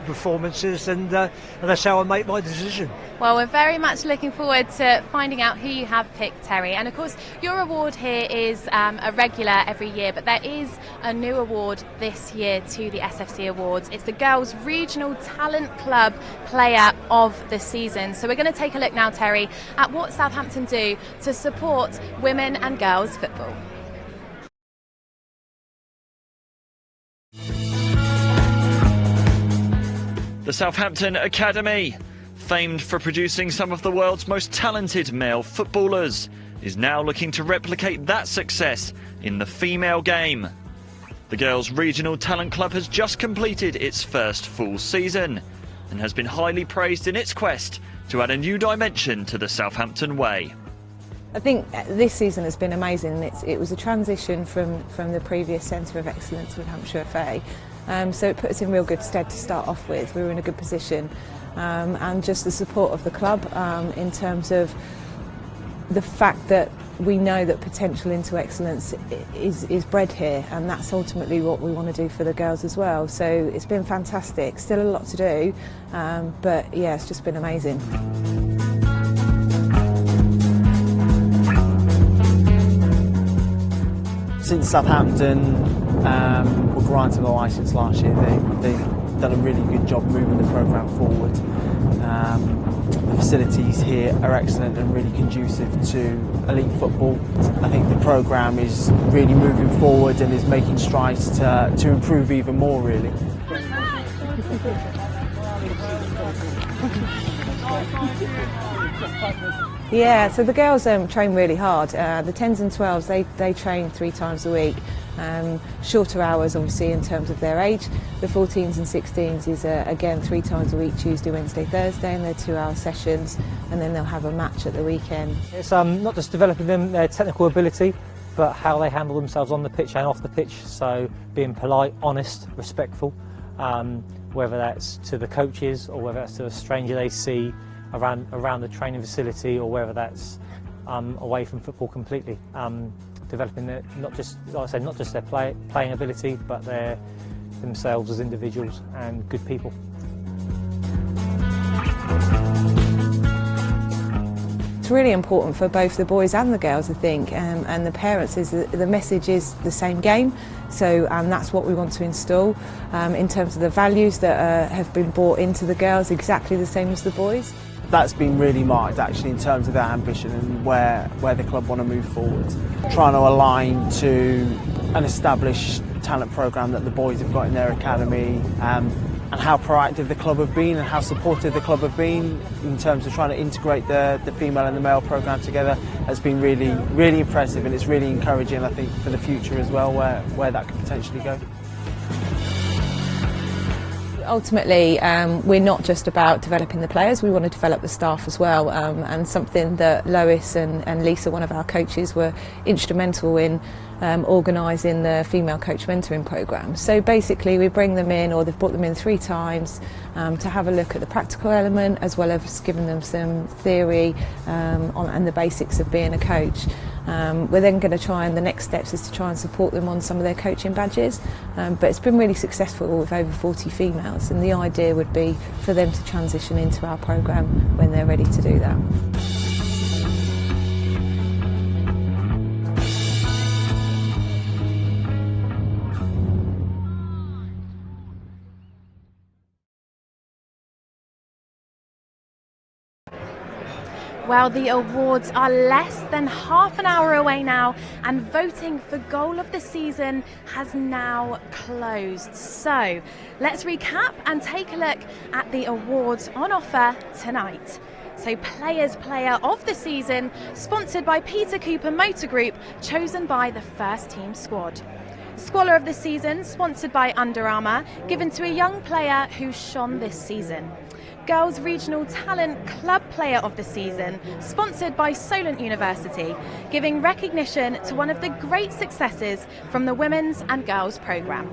performances, and that's how I make my decision. Well, we're very much looking forward to finding out who you have picked, Terry. And of course, your award here is a regular every year, but there is a new award this year to the SFC Awards. It's the Girls Regional Talent Club Player of the Season. So we're going to take a look now, Terry, at what Southampton do to support women and girls football. The Southampton Academy, famed for producing some of the world's most talented male footballers, is now looking to replicate that success in the female game. The Girls Regional Talent Club has just completed its first full season and has been highly praised in its quest to add a new dimension to the Southampton way. I think this season has been amazing. It was a transition from the previous Centre of Excellence with Hampshire FA, so it put us in real good stead to start off with. We were in a good position, and just the support of the club in terms of the fact that we know that potential into excellence is bred here, and that's ultimately what we want to do for the girls as well. So it's been fantastic. Still a lot to do, but yeah, it's just been amazing. Since Southampton were granted a licence last year, they've done a really good job moving the programme forward. The facilities here are excellent and really conducive to elite football. I think the programme is really moving forward and is making strides to improve even more, really. Yeah, so the girls train really hard. The 10s and 12s, they train 3 times a week. Shorter hours, obviously, in terms of their age. The 14s and 16s is, again, 3 times a week, Tuesday, Wednesday, Thursday, and they're 2-hour sessions, and then they'll have a match at the weekend. It's not just developing them, their technical ability, but how they handle themselves on the pitch and off the pitch. So being polite, honest, respectful, whether that's to the coaches or whether that's to a stranger they see around the training facility, or whether that's away from football completely. Developing not just their playing ability, but themselves as individuals and good people. It's really important for both the boys and the girls, I think, and the parents. Is the message is the same game, so that's what we want to install in terms of the values that have been brought into the girls, exactly the same as the boys. That's been really marked actually in terms of their ambition and where the club want to move forward. Trying to align to an established talent programme that the boys have got in their academy, and how proactive the club have been and how supportive the club have been in terms of trying to integrate the female and the male programme together has been really, really impressive, and it's really encouraging, I think, for the future as well, where that could potentially go. Ultimately, we're not just about developing the players, we want to develop the staff as well, and something that Lois and Lisa, one of our coaches, were instrumental in organising the female coach mentoring programme. So basically we bring them in, or they've brought them in 3 times to have a look at the practical element, as well as giving them some theory and the basics of being a coach. We're then going to try, and the next steps is to try and support them on some of their coaching badges, but it's been really successful with over 40 females, and the idea would be for them to transition into our programme when they're ready to do that. Well, the awards are less than half an hour away now, and voting for goal of the season has now closed. So let's recap and take a look at the awards on offer tonight. So Players Player of the Season, sponsored by Peter Cooper Motor Group, chosen by the first team squad. Squaller of the Season, sponsored by Under Armour, given to a young player who shone this season. Girls Regional Talent Club Player of the Season, sponsored by Solent University, giving recognition to one of the great successes from the women's and girls programme.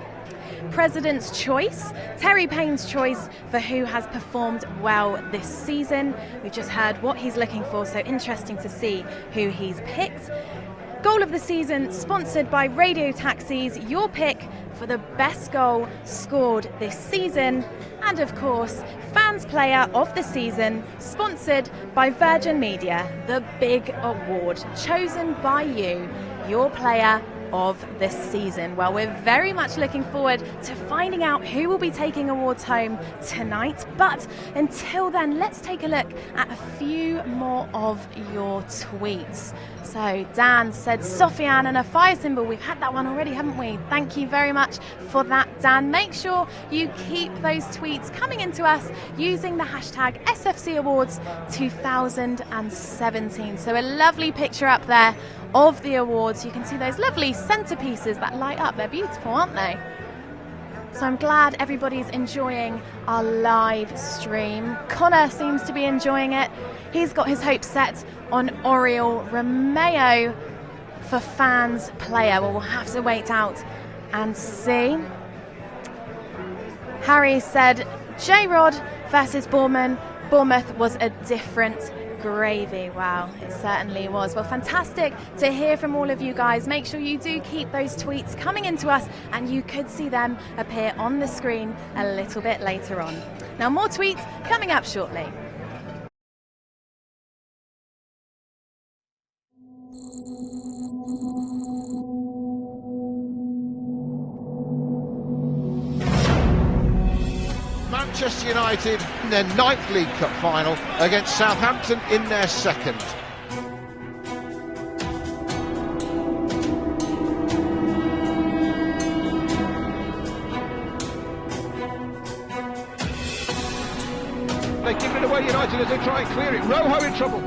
President's Choice, Terry Payne's choice for who has performed well this season. We've just heard what he's looking for, so interesting to see who he's picked. Goal of the Season, sponsored by Radio Taxis, your pick for the best goal scored this season. And of course, Fans Player of the Season, sponsored by Virgin Media, the big award, chosen by you, your player of the season. Well, we're very much looking forward to finding out who will be taking awards home tonight, but until then, let's take a look at a few more of your tweets. So Dan said Sofiane and a fire symbol. We've had that one already, haven't we? Thank you very much for that, Dan. Make sure you keep those tweets coming into us using the hashtag SFC Awards 2017. So a lovely picture up there of the awards. You can see those lovely centerpieces that light up. They're beautiful, aren't they? So I'm glad everybody's enjoying our live stream. Connor seems to be enjoying it. He's got his hopes set on Oriol Romeo for fans player. Well, we'll have to wait out and see. Harry said J-Rod versus Bournemouth was a different gravy. Wow, it certainly was. Well, fantastic to hear from all of you guys. Make sure you do keep those tweets coming into us, and you could see them appear on the screen a little bit later on. Now, more tweets coming up shortly. Manchester United in their 9th League Cup final against Southampton in their 2nd. They give it away, United, as they try and clear it. Rojo in trouble.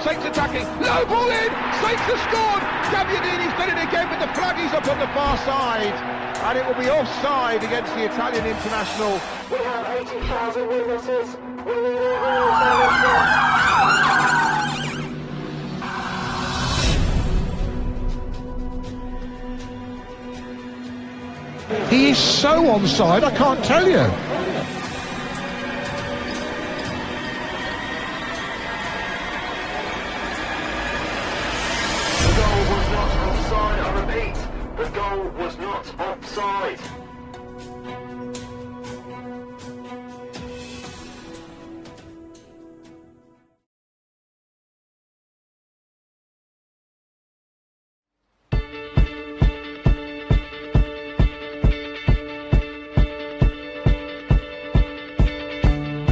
Saints attacking, low ball in, Saints have scored. Gabbiadini's done it again, but the flag is up on the far side, and it will be offside against the Italian international. We have 80,000 witnesses. He is so onside, I can't tell you. The goal was not offside.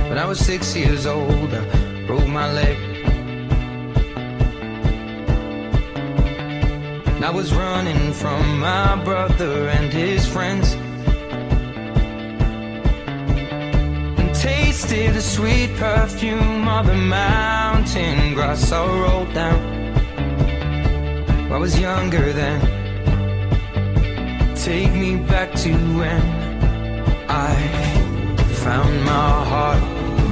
When I was 6 years old, I broke my leg. I was running from my brother and his friends, and tasted the sweet perfume of the mountain grass I rolled down. I was younger then. Take me back to when I found my heart,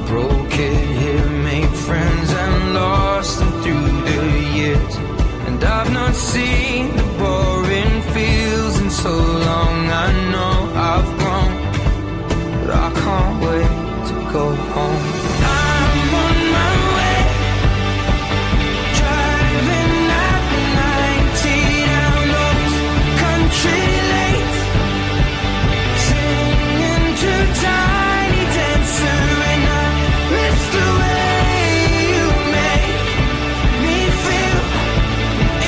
broke it here, made friends and lost them through the years. And I've not seen the boring fields in so long. I know I've grown, but I can't wait to go home. I'm on my way, driving at 90 down those country lanes, singing to Tiny Dancer, and I miss the way you make me feel.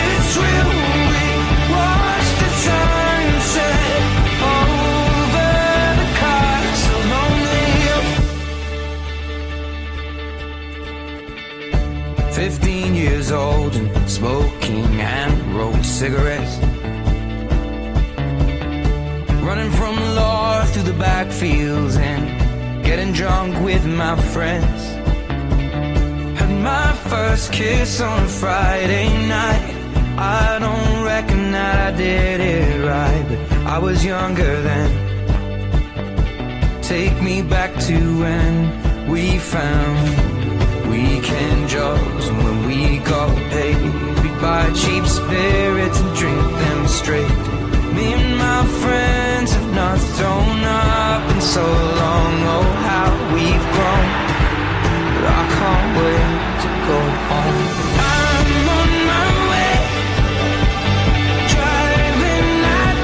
It's real, we watch the sunset over the castle on the hill. 15 years old and smoking hand-rolled cigarettes, running from the law through the backfields and getting drunk with my friends. Had my first kiss on a Friday night. I don't reckon that I did it right, but I was younger then. Take me back to when we found weekend jobs, and when we got paid, we'd buy cheap spirits and drink them straight. Me and my friends have not thrown up in so long. Oh, how we've grown, but I can't wait to go home. I'm on my way, driving at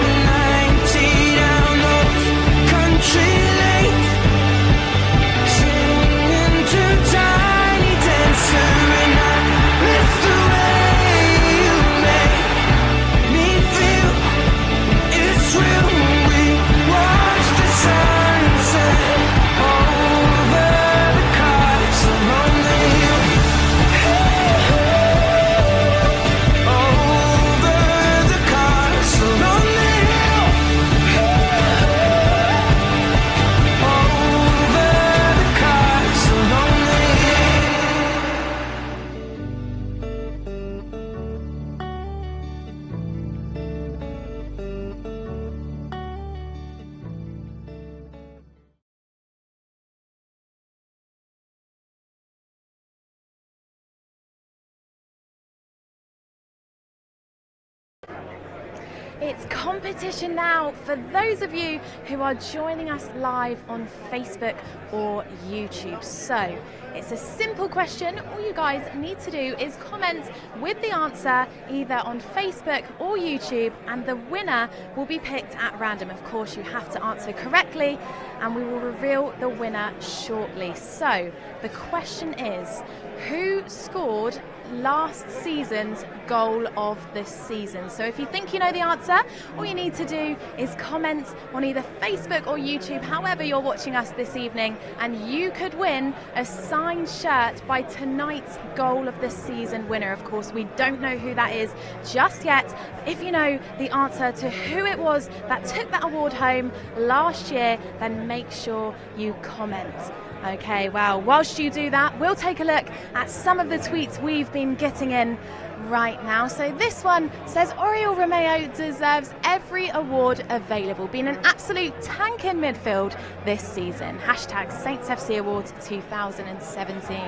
90 down those country lanes, singing to Tiny Dancer, and I miss the way you make me feel. It's real, we watch the sunset over the castle on the hill. Hey! It's competition now for those of you who are joining us live on Facebook or YouTube. So it's a simple question. All you guys need to do is comment with the answer either on Facebook or YouTube, and the winner will be picked at random. Of course, you have to answer correctly and we will reveal the winner shortly. So the question is, who scored last season's goal of the season? So if you think you know the answer, all you need to do is comment on either Facebook or YouTube, however you're watching us this evening, and you could win a signed shirt by tonight's goal of the season winner. Of course, we don't know who that is just yet. If you know the answer to who it was that took that award home last year, then make sure you comment. Okay, well, whilst you do that, we'll take a look at some of the tweets we've been getting in right now. So this one says Oriol Romeo deserves every award available, being an absolute tank in midfield this season. Hashtag Saints FC Awards 2017.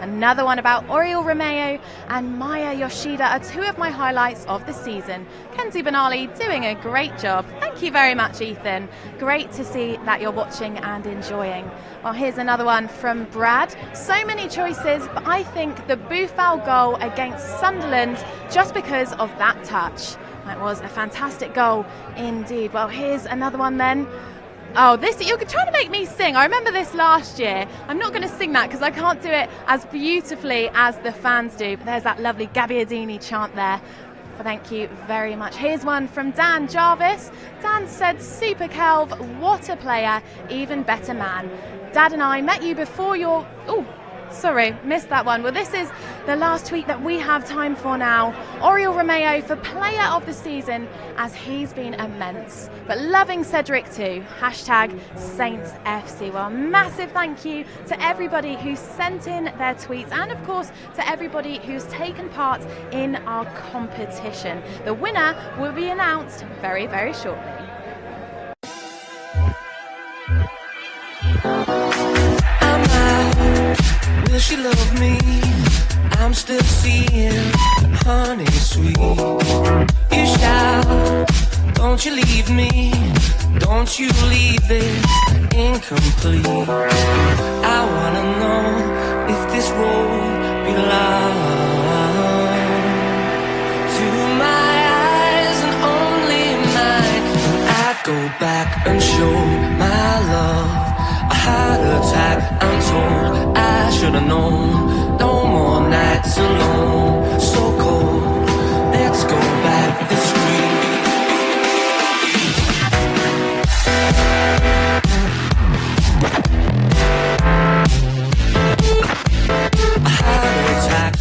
Another one about Oriol Romeo and Maya Yoshida are two of my highlights of the season. Kenzie Benali doing a great job. Thank you very much, Ethan. Great to see that you're watching and enjoying. Well, here's another one from Brad. So many choices, but I think the Boufal goal against Sunderland, just because of that touch. That was a fantastic goal indeed. Well, here's another one then. Oh, this, you're trying to make me sing. I remember this last year. I'm not going to sing that because I can't do it as beautifully as the fans do. But there's that lovely Gabbiadini chant there. Thank you very much. Here's one from Dan Jarvis. Dan said, Super Kelv, what a player, even better man. Dad and I met you before your... Oh, sorry, missed that one. Well, this is the last tweet that we have time for now. Oriol Romeo for player of the season, as he's been immense. But loving Cedric too. Hashtag Saints FC. Well, massive thank you to everybody who sent in their tweets, and of course to everybody who's taken part in our competition. The winner will be announced very, very shortly. Will she love me? I'm still seeing honey sweet. You shout, don't you leave me, don't you leave this incomplete. I wanna know if this road belongs to my eyes and only mine. When I go back and show my love a heart attack, I'm told I should've known. No more nights alone, so cold. Let's go back the street. A heart attack.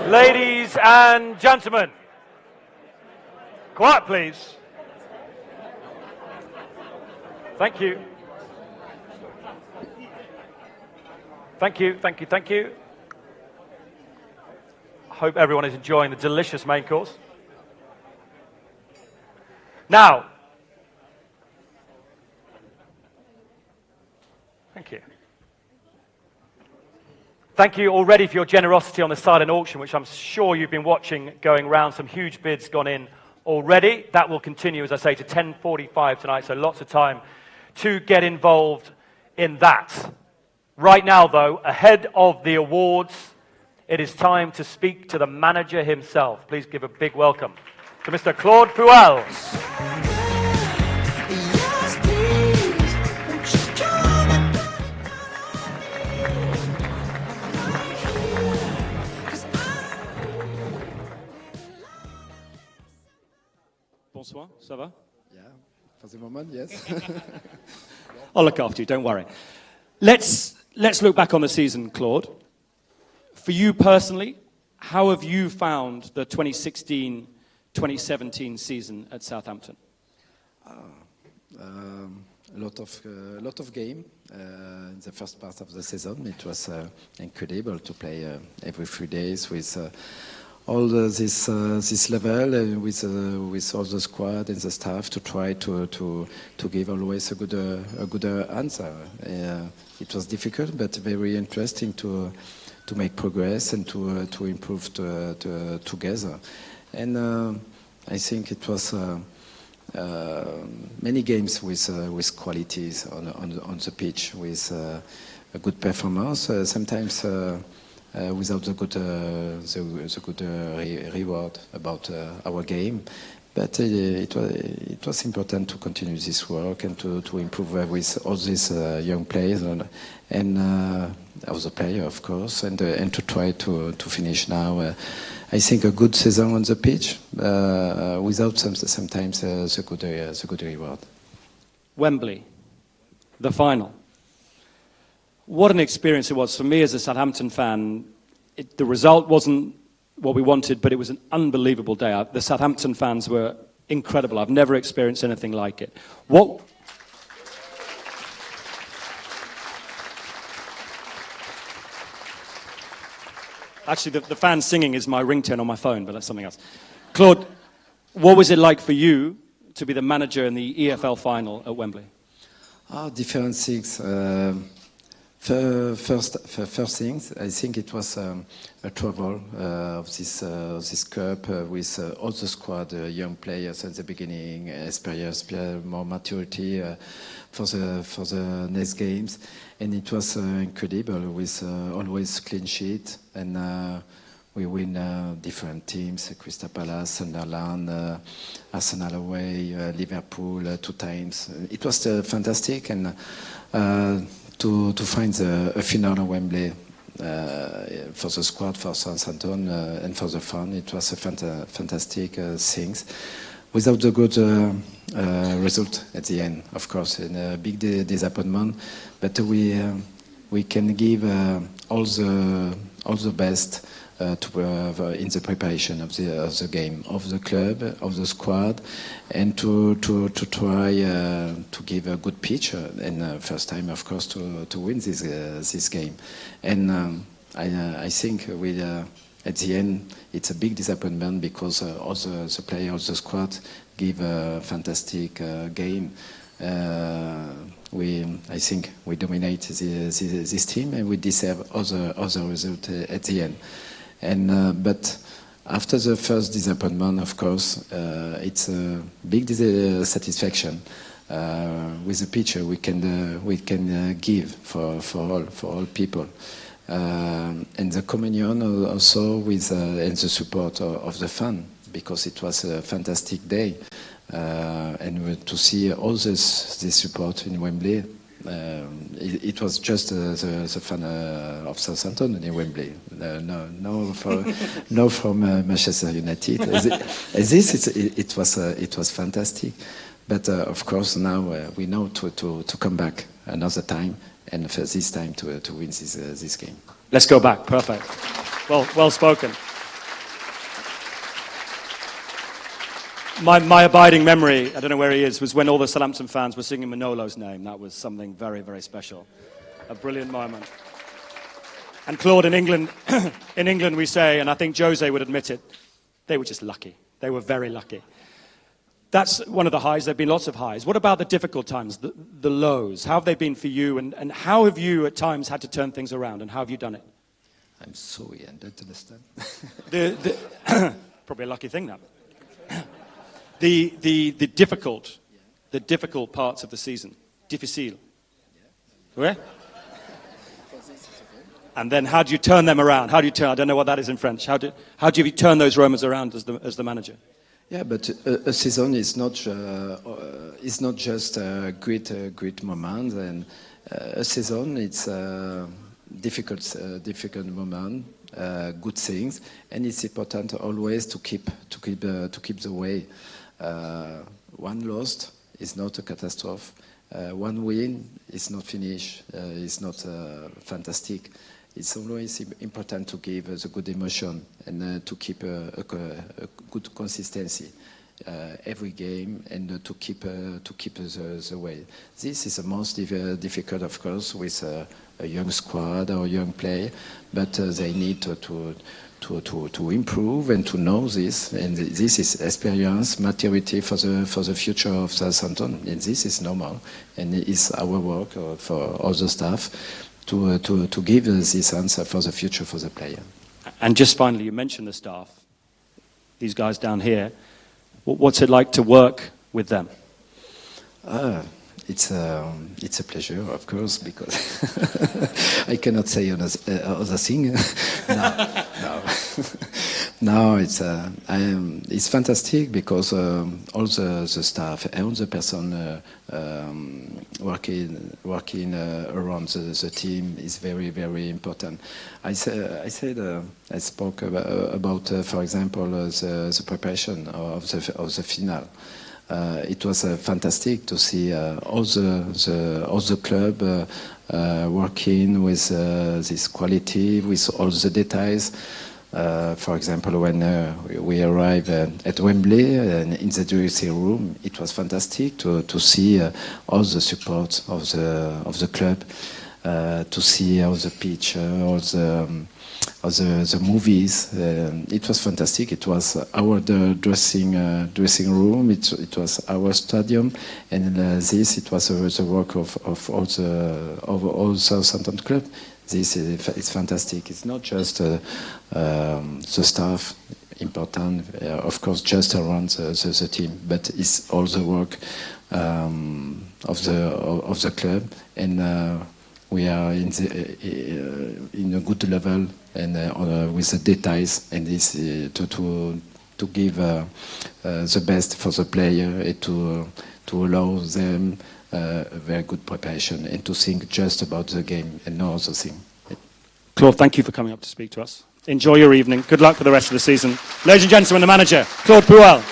Ladies and gentlemen, quiet please. Thank you. Thank you, thank you, thank you. I hope everyone is enjoying the delicious main course. Now, thank you. Thank you already for your generosity on the silent auction, which I'm sure you've been watching going round. Some huge bids gone in already. That will continue, as I say, to 10:45 tonight, so lots of time to get involved in that. Right now, though, ahead of the awards, it is time to speak to the manager himself. Please give a big welcome to Mr. Claude Puel. Bonsoir, ça va? Yeah, for the moment, yes. I'll look after you, don't worry. Let's look back on the season, Claude. For you personally, how have you found the 2016-2017 season at Southampton? lot of game in the first part of the season. It was incredible to play every 3 days with all this level, with all the squad and the staff to try to give always a good answer. It was difficult, but very interesting to make progress and to improve together. And I think it was many games with qualities on the pitch, with a good performance. Sometimes without the good reward about our game. But it was important to continue this work and to improve with all these young players and other players, of course, and to try to finish now. I think a good season on the pitch without sometimes the good reward. Wembley, the final. What an experience it was for me as a Southampton fan. The result wasn't what we wanted, but it was an unbelievable day. The Southampton fans were incredible. I've never experienced anything like it. Actually, the fan singing is my ringtone on my phone, but that's something else. Claude, what was it like for you to be the manager in the EFL final at Wembley? Different things. First things, I think it was a trouble of this cup with all the squad, young players at the beginning, experience, more maturity for the next games, and it was incredible with always clean sheet, and we win different teams: Crystal Palace, Sunderland, Arsenal away, Liverpool 2 times. It was fantastic, and to find a final at Wembley for the squad, for Southampton, and for the fun, it was a fantastic thing. Without the good result at the end, of course, and a big disappointment. But we can give all the best in the preparation of the game, of the club, of the squad, and to try to give a good pitch, and first time, of course, to win this game. And I think at the end it's a big disappointment because all the players, the squad, give a fantastic game. I think we dominate this team, and we deserve other result at the end. And but after the first disappointment, of course, it's a big satisfaction with the picture we can give for all people, and the communion also with and the support of the fan, because it was a fantastic day, and to see all this support in Wembley. It was just the fan of Southampton in Wembley, no from Manchester United. It was fantastic, but of course now we know to come back another time, and for this time to win this game. Let's go back. Perfect. Well spoken. My abiding memory, I don't know where he is, was when all the Southampton fans were singing Manolo's name. That was something very, very special. A brilliant moment. And Claude, in England we say, and I think Jose would admit it, they were just lucky. They were very lucky. That's one of the highs. There have been lots of highs. What about the difficult times, the lows? How have they been for you, and how have you at times had to turn things around, and how have you done it? I'm sorry, I don't understand. Probably a lucky thing, that. The difficult parts of the season. Difficile. Where? And then how do you turn them around? How do you turn? I don't know what that is in French. How do you turn those Romans around as the manager? Yeah, but a season is not just a great moment, and a season it's difficult moment, good things, and it's important always to keep the way. One loss is not a catastrophe. One win is not finished. It's not fantastic. It's always important to give the good emotion and to keep a good consistency. every game and to keep the way. This is the most difficult, of course, with a young squad or young player, but they need to improve and to know this, and this is experience, maturity for the future of Southampton, and this is normal, and it is our work for all the staff to give this answer for the future for the player. And just finally, you mentioned the staff, these guys down here. What's it like to work with them? It's a pleasure, of course, because I cannot say other thing. No, it's fantastic because all the staff and all the person working around the team is very, very important. I spoke about for example, the preparation of the final. It was fantastic to see all the club working with this quality, with all the details. For example, when we arrived at Wembley in the dressing room, it was fantastic to see all the support of the club, to see all the pitch, all the movies. It was fantastic. It was our dressing room. It was our stadium, and it was the work of all Southampton club. This is fantastic. It's not just the staff important, of course, just around the team, but it's all the work of the club, and we are in a good level and with the details, and this to give the best for the player and to allow them a very good preparation and to think just about the game and no other thing. Claude, thank you for coming up to speak to us. Enjoy your evening. Good luck for the rest of the season. Ladies and gentlemen, the manager, Claude Puel.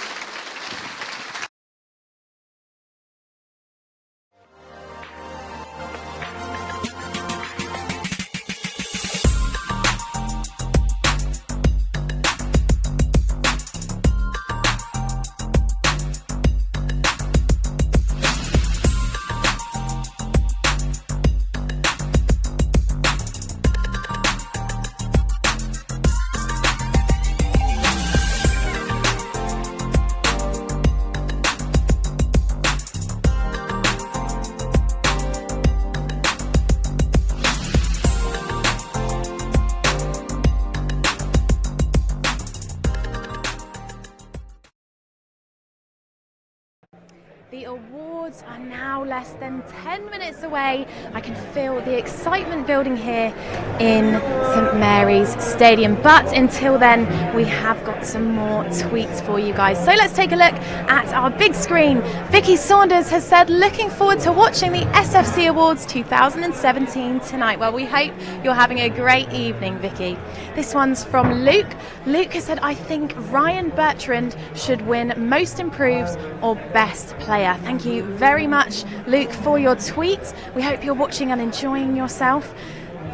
The awards are now less than 10 minutes away. I can feel the excitement building here in St Mary's Stadium. But until then, we have got some more tweets for you guys. So let's take a look at our big screen. Vicky Saunders has said, looking forward to watching the SFC Awards 2017 tonight. Well, we hope you're having a great evening, Vicky. This one's from Luke. Luke has said, I think Ryan Bertrand should win Most Improved or Best Player. Thank you very much, Luke, for your tweet. We hope you're watching and enjoying yourself.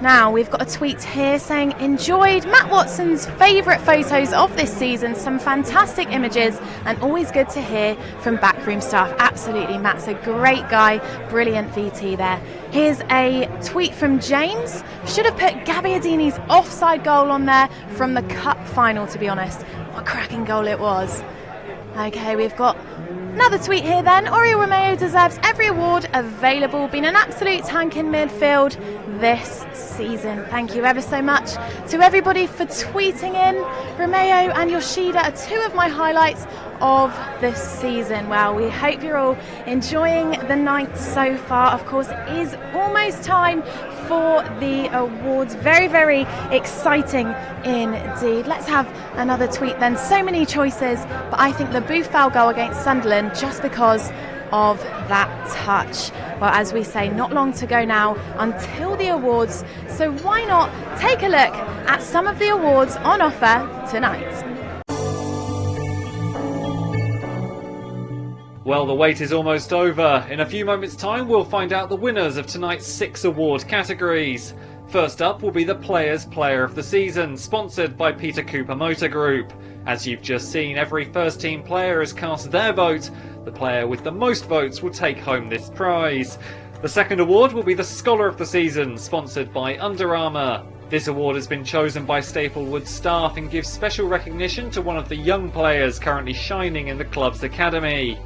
Now, we've got a tweet here saying, enjoyed Matt Watson's favourite photos of this season, some fantastic images, and always good to hear from backroom staff. Absolutely, Matt's a great guy, brilliant VT there. Here's a tweet from James. Should have put Gabbiadini's offside goal on there from the cup final, to be honest. What a cracking goal it was. Okay, we've got another tweet here then. Oriol Romeo deserves every award available. Been an absolute tank in midfield this season. Thank you ever so much to everybody for tweeting in. Romeo and Yoshida are two of my highlights of this season. Well, we hope you're all enjoying the night so far. Of course, it is almost time for the awards. Very, very exciting indeed. Let's have another tweet then. So many choices, but I think the Boufal goal against Sunderland, just because of that touch. Well, as we say, not long to go now until the awards, so why not take a look at some of the awards on offer tonight. Well, the wait is almost over. In a few moments' time, we'll find out the winners of tonight's 6 award categories. First up will be the Players' Player of the Season, sponsored by Peter Cooper Motor Group. As you've just seen, every first team player has cast their vote. The player with the most votes will take home this prize. The second award will be the Scholar of the Season, sponsored by Under Armour. This award has been chosen by Staplewood staff and gives special recognition to one of the young players currently shining in the club's academy.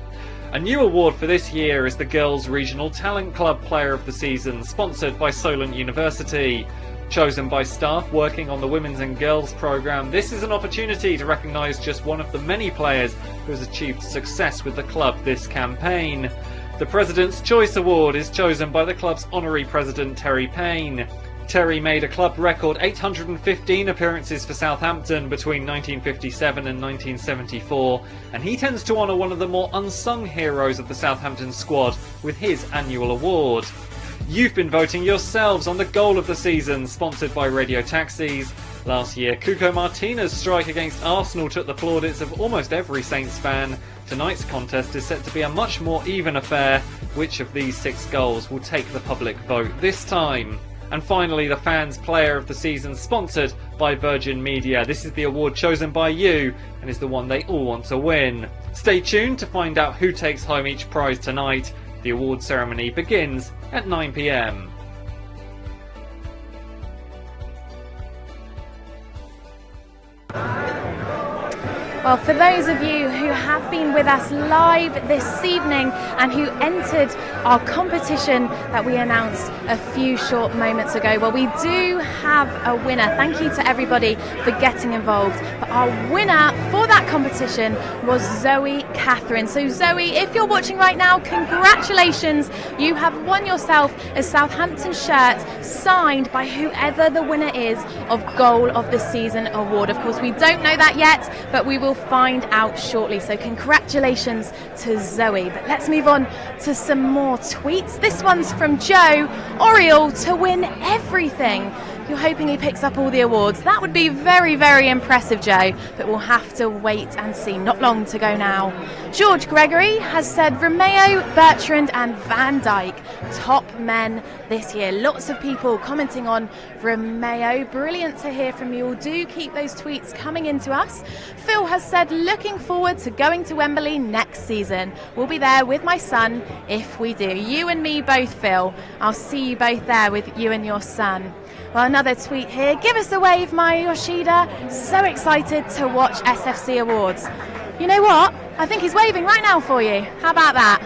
A new award for this year is the Girls Regional Talent Club Player of the Season, sponsored by Solent University. Chosen by staff working on the Women's and Girls programme, this is an opportunity to recognise just one of the many players who has achieved success with the club this campaign. The President's Choice Award is chosen by the club's honorary president, Terry Payne. Terry made a club record 815 appearances for Southampton between 1957 and 1974, and he tends to honour one of the more unsung heroes of the Southampton squad with his annual award. You've been voting yourselves on the Goal of the Season, sponsored by Radio Taxis. Last year, Cuco Martina's strike against Arsenal took the plaudits of almost every Saints fan. Tonight's contest is set to be a much more even affair. Which of these 6 goals will take the public vote this time? And finally, the Fans' Player of the Season, sponsored by Virgin Media. This is the award chosen by you and is the one they all want to win. Stay tuned to find out who takes home each prize tonight. The award ceremony begins at 9 p.m. Well, for those of you who have been with us live this evening and who entered our competition that we announced a few short moments ago, well, we do have a winner. Thank you to everybody for getting involved. But our winner for that competition was Zoe Catherine. So Zoe, if you're watching right now, congratulations. You have won yourself a Southampton shirt signed by whoever the winner is of Goal of the Season award. Of course, we don't know that yet, but we will find out shortly. So congratulations to Zoe. But let's move on to some more tweets. This one's from Joe. Oriel to win everything. You're hoping he picks up all the awards. That would be very, very impressive, Joe, but we'll have to wait and see. Not long to go now. George Gregory has said Romeo, Bertrand and Van Dijk, top men this year. Lots of people commenting on Romeo. Brilliant to hear from you all. Do keep those tweets coming into us. Phil has said, looking forward to going to Wembley next season. We'll be there with my son if we do. You and me both, Phil. I'll see you both there with you and your son. Well, another tweet here. Give us a wave, Maya Yoshida. So excited to watch SFC Awards. You know what? I think he's waving right now for you. How about that?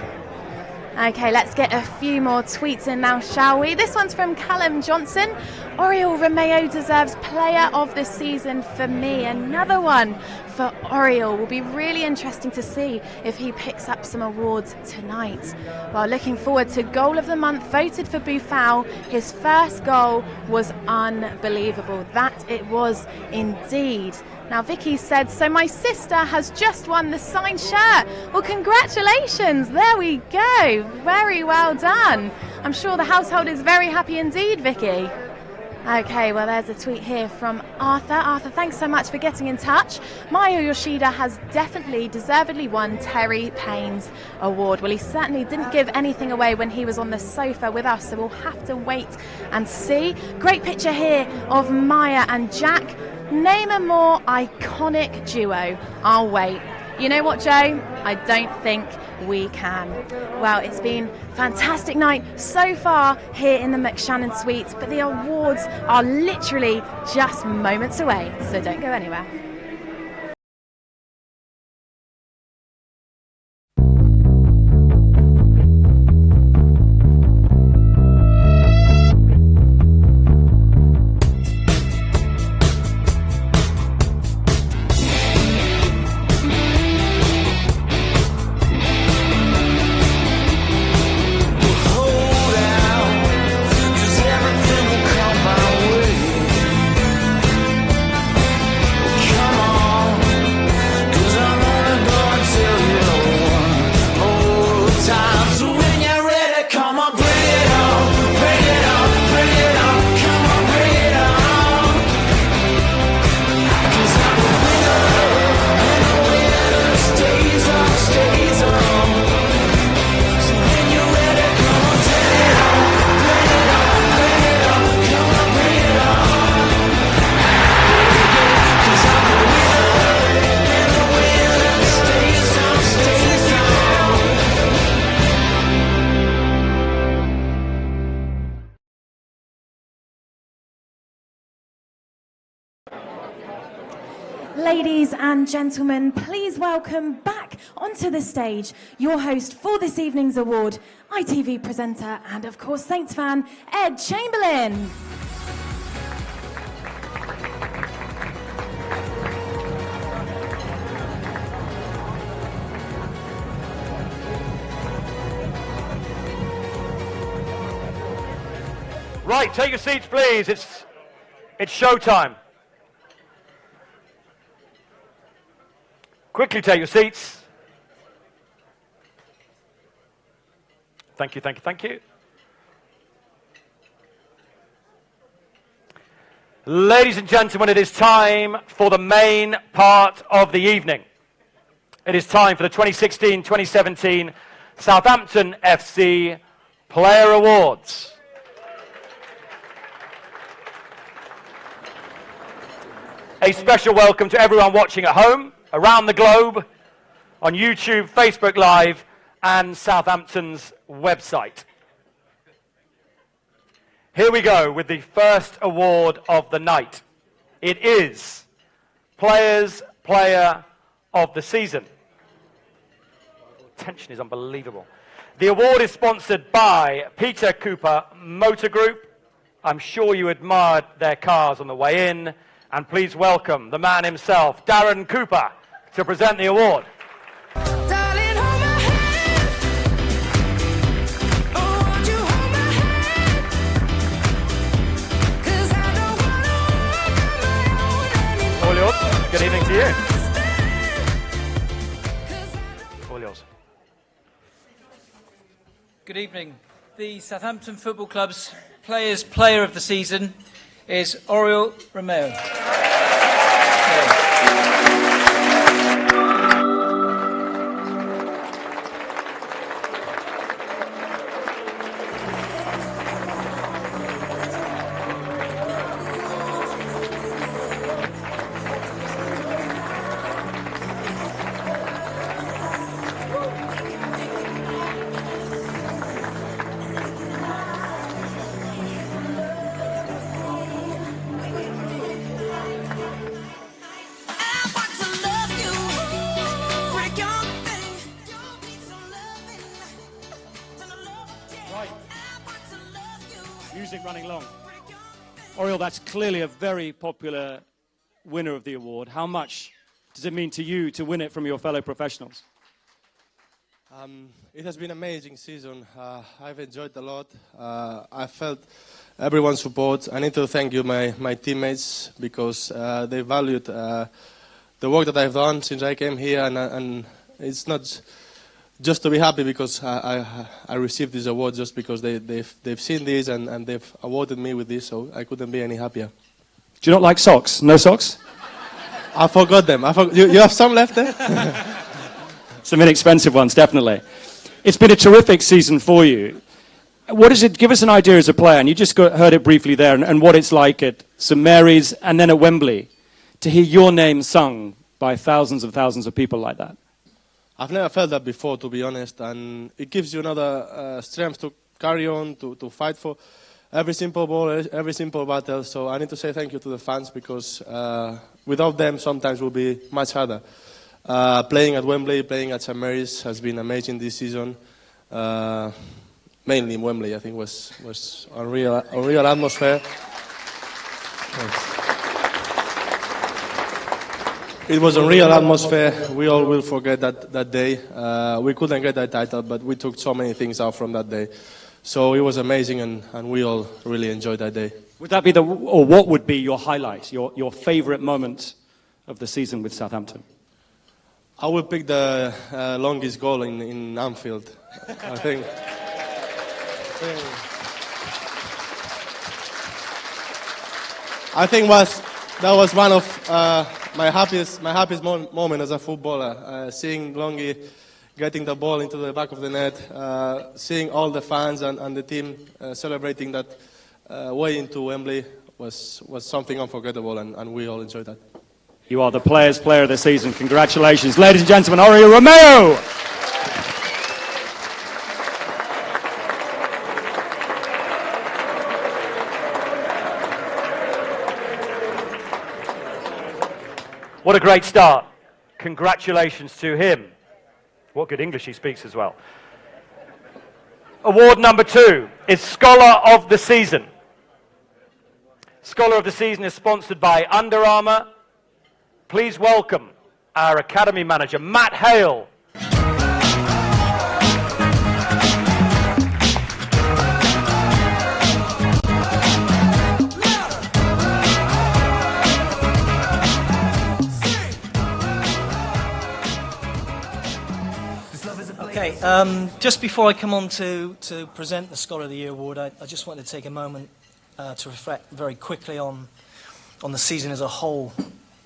Okay, let's get a few more tweets in now, shall we? This one's from Callum Johnson. Oriel Romeo deserves Player of the Season for me. Another one for Oriel. Will be really interesting to see if he picks up some awards tonight. Well, looking forward to Goal of the Month, voted for Buffal. His first goal was unbelievable. That it was indeed. Now, Vicky said, so my sister has just won the signed shirt. Well, congratulations. There we go. Very well done. I'm sure the household is very happy indeed, Vicky. Okay, well, there's a tweet here from Arthur. Arthur, thanks so much for getting in touch. Maya Yoshida has definitely, deservedly won Terry Payne's award. Well, he certainly didn't give anything away when he was on the sofa with us, so we'll have to wait and see. Great picture here of Maya and Jack. Name a more iconic duo. I'll wait. You know what, Joe? I don't think we can. Well, it's been a fantastic night so far here in the McShannon Suite, but the awards are literally just moments away, so don't go anywhere. Come Ladies and gentlemen, please welcome back onto the stage your host for this evening's award, ITV presenter and of course Saints fan, Ed Chamberlain. Right, take your seats, please. It's showtime. Quickly take your seats. Thank you, thank you, thank you. Ladies and gentlemen, it is time for the main part of the evening. It is time for the 2016-2017 Southampton FC Player Awards. A special welcome to everyone watching at home, around the globe, on YouTube, Facebook Live, and Southampton's website. Here we go with the first award of the night. It is Players' Player of the Season. Tension is unbelievable. The award is sponsored by Peter Cooper Motor Group. I'm sure you admired their cars on the way in. And please welcome the man himself, Darren Cooper, to present the award. All yours. Good evening to you. All yours. Good evening. The Southampton Football Club's Players' Player of the Season is Oriol Romeo. Music running long. Oriol, that's clearly a very popular winner of the award. How much does it mean to you to win it from your fellow professionals? It has been an amazing season. I've enjoyed a lot. I felt everyone's support. I need to thank you, my teammates, because they valued the work that I've done since I came here, and it's not just to be happy because I received this award, just because they've seen this and they've awarded me with this, so I couldn't be any happier. Do you not like socks? No socks? I forgot them. You have some left there? Some inexpensive ones, definitely. It's been a terrific season for you. What is it? Give us an idea as a player, and you just heard it briefly there, and what it's like at St Mary's and then at Wembley to hear your name sung by thousands of people like that. I've never felt that before, to be honest, and it gives you another strength to carry on, to fight for every simple ball, every simple battle. So I need to say thank you to the fans, because without them sometimes it will be much harder. Playing at Wembley, playing at St Mary's has been amazing this season. Mainly in Wembley, I think was unreal atmosphere. Yes. It was a real atmosphere. We all will forget that day. We couldn't get that title, but we took so many things out from that day. So it was amazing, and we all really enjoyed that day. Would that be or what would be your highlight, your favourite moment of the season with Southampton? I would pick the longest goal in Anfield, I think. I think that was one of my happiest moment as a footballer, seeing Longy getting the ball into the back of the net, seeing all the fans and the team celebrating that way into Wembley was something unforgettable, and we all enjoyed that. You are the Players' Player of the Season. Congratulations. Ladies and gentlemen, Oriol Romeo! What a great start. Congratulations to him. What good English he speaks as well. Award number 2 is Scholar of the Season. Scholar of the Season is sponsored by Under Armour. Please welcome our Academy Manager, Matt Hale. Okay, just before I come on to present the Scholar of the Year award, I just wanted to take a moment to reflect very quickly on the season as a whole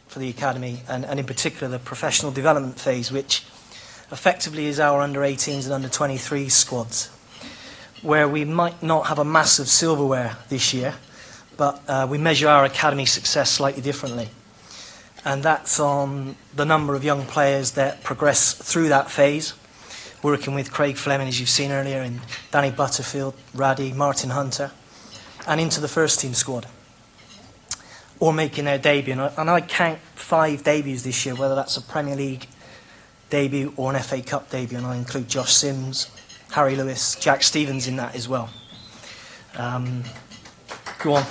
for the Academy, and in particular the professional development phase, which effectively is our under-18s and under-23 squads, where we might not have a massive silverware this year, but we measure our Academy success slightly differently. And that's on the number of young players that progress through that phase, working with Craig Fleming, as you've seen earlier, and Danny Butterfield, Raddy, Martin Hunter, and into the first team squad, or making their debut. And I count 5 debuts this year, whether that's a Premier League debut or an FA Cup debut, and I include Josh Sims, Harry Lewis, Jack Stevens in that as well. Go on.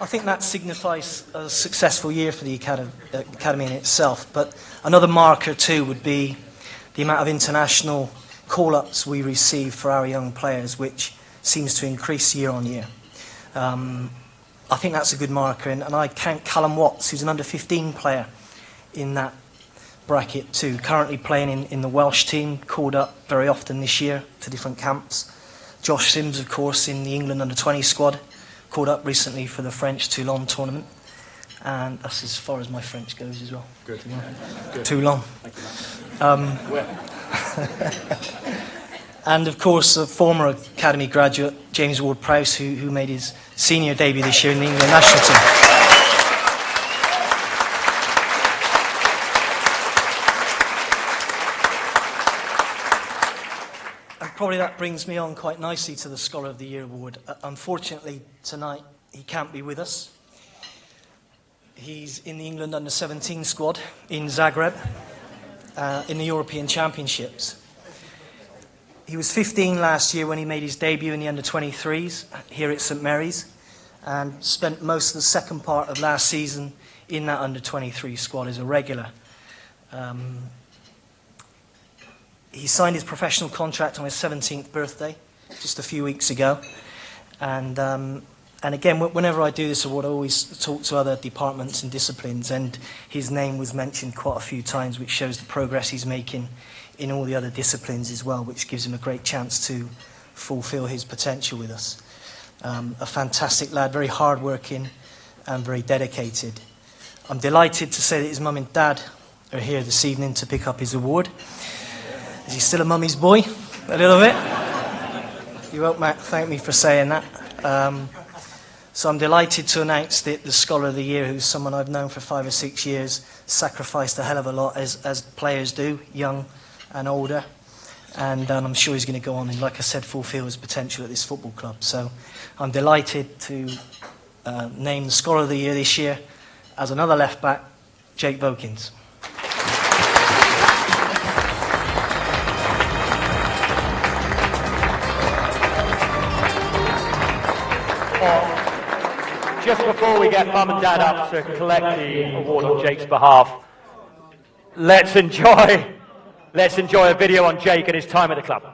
I think that signifies a successful year for the Academy in itself, but another marker too would be the amount of international call-ups we receive for our young players, which seems to increase year on year. I think that's a good marker, and I count Callum Watts, who's an under-15 player in that bracket too, currently playing in the Welsh team, called up very often this year to different camps. Josh Sims, of course, in the England under-20 squad, called up recently for the French Toulon tournament, and that's as far as my French goes as well. Good. Good. Toulon. And of course, a former Academy graduate, James Ward-Prowse, who made his senior debut this year in the England national team. Probably that brings me on quite nicely to the Scholar of the Year award. Unfortunately, tonight he can't be with us. He's in the England under-17 squad in Zagreb in the European Championships. He was 15 last year when he made his debut in the under-23s here at St Mary's, and spent most of the second part of last season in that under-23 squad as a regular. He signed his professional contract on his 17th birthday, just a few weeks ago. And again, whenever I do this award, I always talk to other departments and disciplines, and his name was mentioned quite a few times, which shows the progress he's making in all the other disciplines as well, which gives him a great chance to fulfill his potential with us. A fantastic lad, very hard-working and very dedicated. I'm delighted to say that his mum and dad are here this evening to pick up his award. Is he still a mummy's boy? A little bit? You won't thank me for saying that. So I'm delighted to announce that the Scholar of the Year, who's someone I've known for 5 or 6 years, sacrificed a hell of a lot, as players do, young and older. And I'm sure he's going to go on and, like I said, fulfil his potential at this football club. So I'm delighted to name the Scholar of the Year this year as another left-back, Jake Vokins. Just before we get Mum and Dad up to collect the award on Jake's behalf, let's enjoy a video on Jake and his time at the club.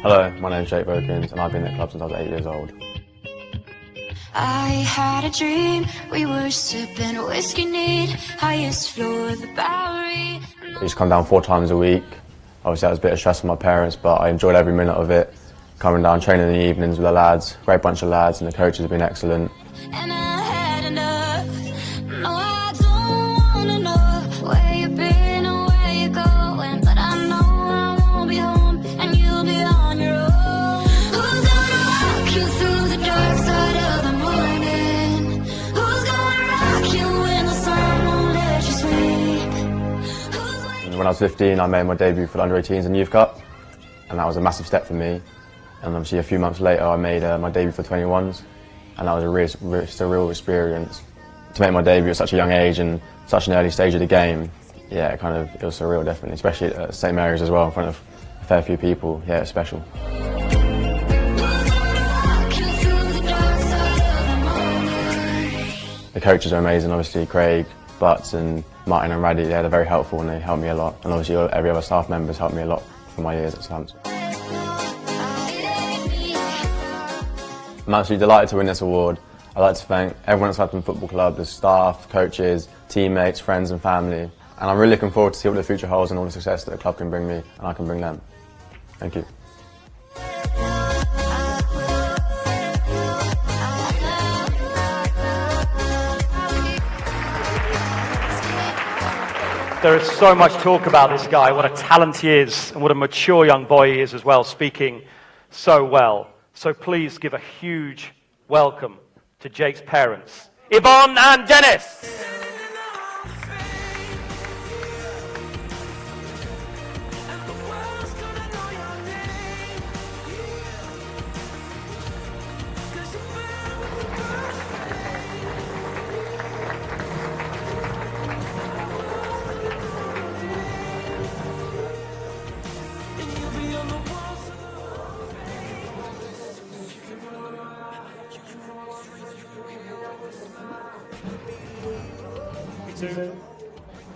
Hello, my name's Jake Vokins, and I've been at the club since I was 8 years old. I had a dream, we were sipping whiskey neat, highest floor of the Bowery. I used to come down 4 times a week. Obviously that was a bit of stress for my parents, but I enjoyed every minute of it. Coming down, training in the evenings with the lads, great bunch of lads, and the coaches have been excellent. And I had enough. No, I don't wanna know where you've been or where you're going, but I know I won't be home and you'll be on your own. Who's gonna walk you through the dark side of the morning? Who's gonna rock you when the sun won't let you sleep? And when I was 15, I made my debut for the Under-18s and Youth Cup, and that was a massive step for me. And obviously a few months later, I made my debut for 21s, and that was a real experience. To make my debut at such a young age and such an early stage of the game, yeah, it was surreal, definitely, especially at St Mary's as well, in front of a fair few people. Yeah, it's special. The coaches are amazing, obviously Craig, Butts and Martin and Raddy, they're very helpful and they help me a lot. And obviously every other staff member's helped me a lot for my years at Southampton. I'm absolutely delighted to win this award. I'd like to thank everyone at Southampton Football Club, the staff, coaches, teammates, friends and family. And I'm really looking forward to see what the future holds and all the success that the club can bring me and I can bring them. Thank you. There is so much talk about this guy, what a talent he is, and what a mature young boy he is as well, speaking so well. So please give a huge welcome to Jake's parents, Yvonne and Dennis.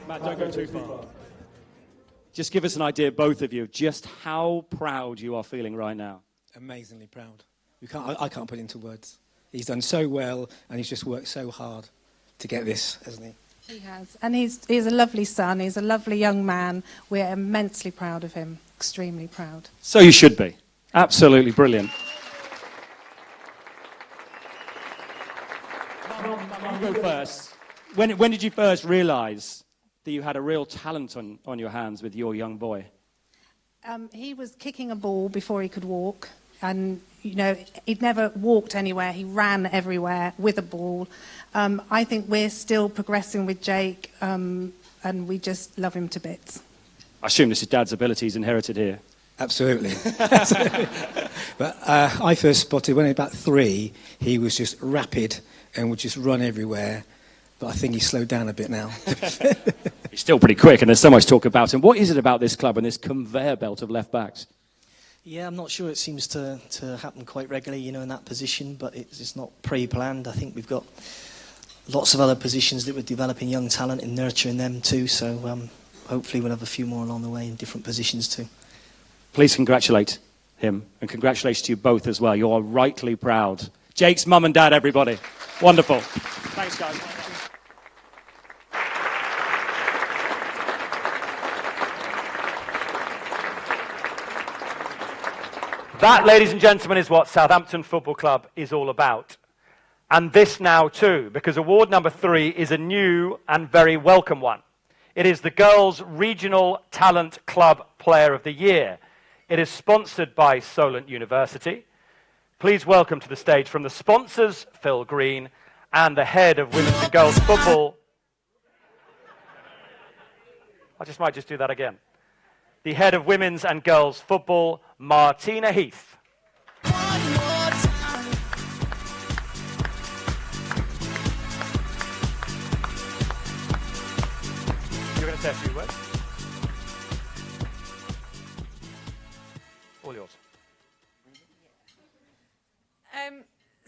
Matt, don't go too far. Just give us an idea, both of you, just how proud you are feeling right now. Amazingly proud. I can't put it into words. He's done so well, and he's just worked so hard to get this, hasn't he? He has. And he's a lovely son. He's a lovely young man. We're immensely proud of him. Extremely proud. So you should be. Absolutely brilliant. I'll go first. When did you first realise that you had a real talent on your hands with your young boy? He was kicking a ball before he could walk. And, you know, he'd never walked anywhere. He ran everywhere with a ball. I think we're still progressing with Jake, and we just love him to bits. I assume this is Dad's abilities inherited here. Absolutely. But I first spotted, when he was about 3, he was just rapid and would just run everywhere. But I think he's slowed down a bit now. He's still pretty quick, and there's so much talk about him. What is it about this club and this conveyor belt of left-backs? Yeah, I'm not sure it seems to happen quite regularly, you know, in that position, but it's not pre-planned. I think we've got lots of other positions that we're developing young talent and nurturing them too, so hopefully we'll have a few more along the way in different positions too. Please congratulate him, and congratulations to you both as well. You are rightly proud. Jake's mum and dad, everybody. Wonderful. Thanks, guys. That, ladies and gentlemen, is what Southampton Football Club is all about. And this now too, because award number 3 is a new and very welcome one. It is the Girls Regional Talent Club Player of the Year. It is sponsored by Solent University. Please welcome to the stage from the sponsors, Phil Green, and the head of Women's and Girls Football. Might just do that again. The head of Women's and Girls Football, Martina Heath. You're going to say a few words? All yours.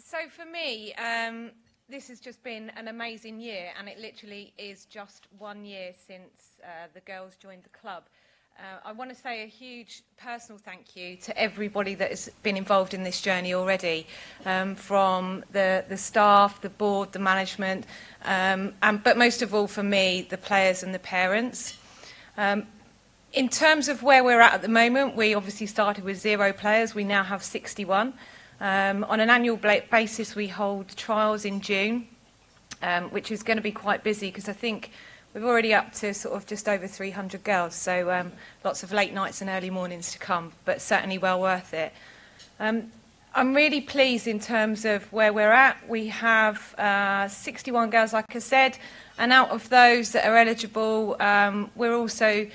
So for me, this has just been an amazing year, and it literally is just 1 year since the girls joined the club. I want to say a huge personal thank you to everybody that has been involved in this journey already, from the staff, the board, the management, but most of all for me, the players and the parents. In terms of where we're at the moment, we obviously started with 0 players. We now have 61. On an annual basis, we hold trials in June, which is going to be quite busy because I think we're already up to sort of just over 300 girls, so lots of late nights and early mornings to come, but certainly well worth it. I'm really pleased in terms of where we're at. We have 61 girls, like I said, and out of those that are eligible, we're also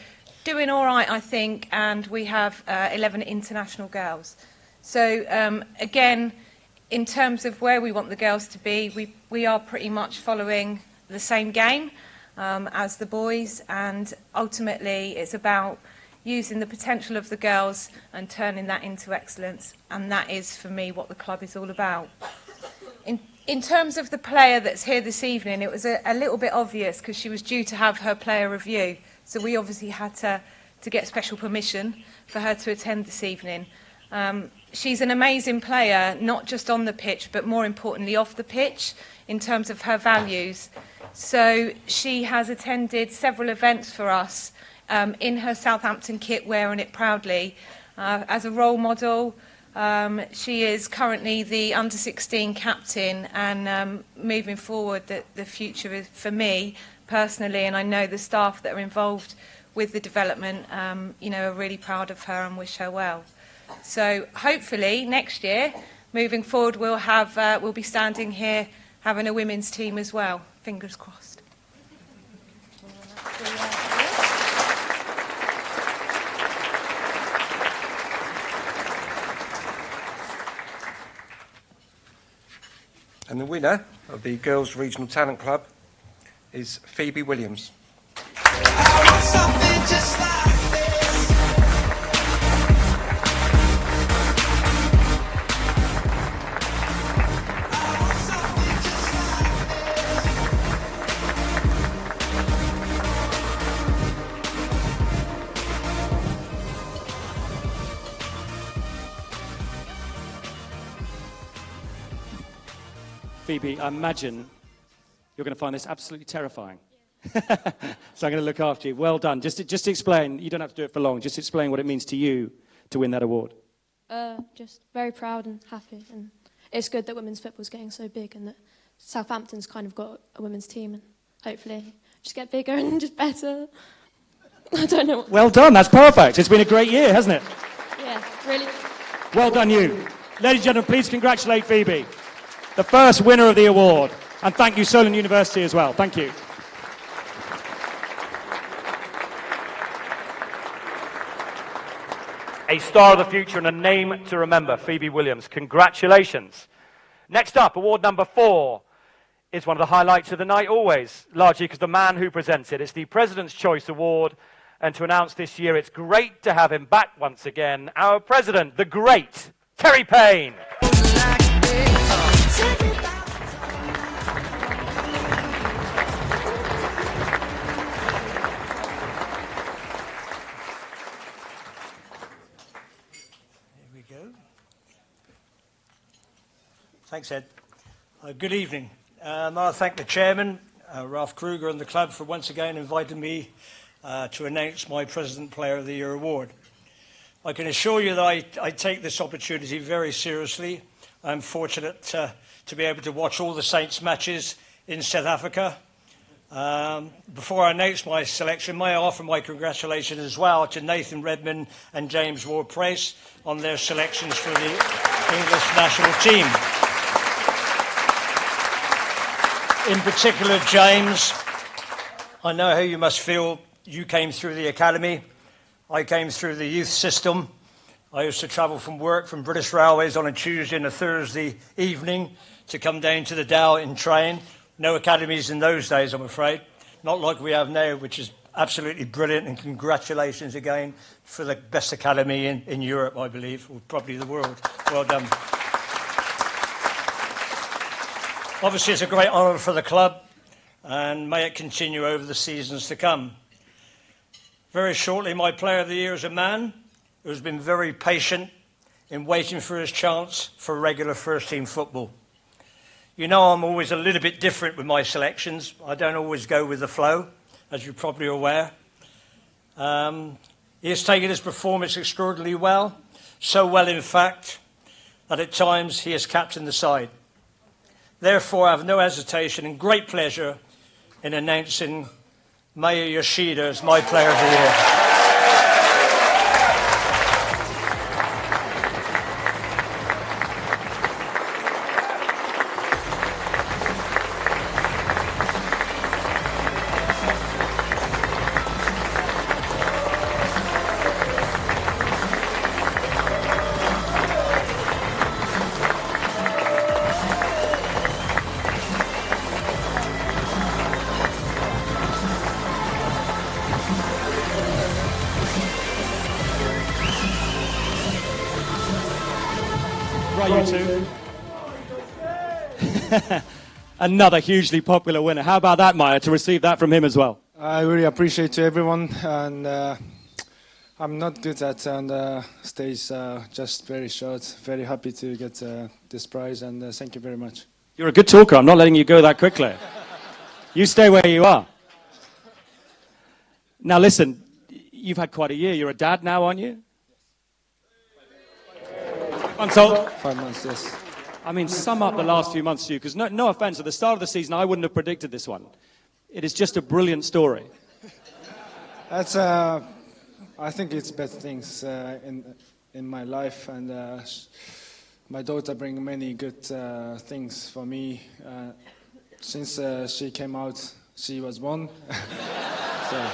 doing all right, I think, and we have 11 international girls. So again, in terms of where we want the girls to be, we are pretty much following the same game as the boys, and ultimately it's about using the potential of the girls and turning that into excellence, and that is, for me, what the club is all about. In terms of the player that's here this evening, it was a little bit obvious because she was due to have her player review, so we obviously had to get special permission for her to attend this evening. She's an amazing player, not just on the pitch, but more importantly off the pitch, in terms of her values. So she has attended several events for us in her Southampton kit, wearing it proudly. As a role model, she is currently the under-16 captain, and moving forward, the future is, for me personally, and I know the staff that are involved with the development, are really proud of her and wish her well. So hopefully next year, moving forward, we'll be standing here having a women's team as well. Fingers crossed. And the winner of the Girls Regional Talent Club is Phoebe Williams. Phoebe, I imagine you're going to find this absolutely terrifying. So I'm going to look after you. Well done. Just explain. You don't have to do it for long. Just explain what it means to you to win that award. Just very proud and happy. And it's good that women's football's getting so big and that Southampton's kind of got a women's team. And hopefully just get bigger and just better. I don't know. Well done. That's perfect. It's been a great year, hasn't it? Yeah, really. Well done, you. Ladies and gentlemen, please congratulate Phoebe, the first winner of the award. And thank you, Solent University, as well. Thank you. A star of the future and a name to remember, Phoebe Williams. Congratulations. Next up, award number 4 is one of the highlights of the night always, largely because the man who presents it. It's the President's Choice Award. And to announce this year, it's great to have him back once again, our President, the great Terry Payne. Thanks, Ed. Good evening. I thank the chairman, Ralph Kruger, and the club for once again inviting me to announce my President Player of the Year award. I can assure you that I take this opportunity very seriously. I'm fortunate to be able to watch all the Saints matches in South Africa. Before I announce my selection, may I offer my congratulations as well to Nathan Redmond and James Ward-Price on their selections for the English national team. In particular, James, I know how you must feel. You came through the academy. I came through the youth system. I used to travel from work from British Railways on a Tuesday and a Thursday evening to come down to the Dow and train. No academies in those days, I'm afraid. Not like we have now, which is absolutely brilliant. And congratulations again for the best academy in Europe, I believe, or probably the world. Well done. Obviously, it's a great honour for the club, and may it continue over the seasons to come. Very shortly, my Player of the Year is a man who has been very patient in waiting for his chance for regular first-team football. You know, I'm always a little bit different with my selections. I don't always go with the flow, as you're probably aware. He has taken his performance extraordinarily well, so well, in fact, that at times he has captained the side. Therefore, I have no hesitation and great pleasure in announcing Maya Yoshida as my Player of the Year. right, you two. Another hugely popular winner. How about that, Maya, to receive that from him as well? I really appreciate to everyone, and I'm not good at on stage, just very short. Very happy to get this prize, and thank you very much. You're a good talker. I'm not letting you go that quickly. You stay where you are. Now listen, you've had quite a year. You're a dad now, aren't you? So, 5 months, yes. I mean, sum up the last few months to you, because no offense, at the start of the season, I wouldn't have predicted this one. It is just a brilliant story. That's, I think it's better things in my life, and my daughter brings many good things for me. Since she came out, she was born. So.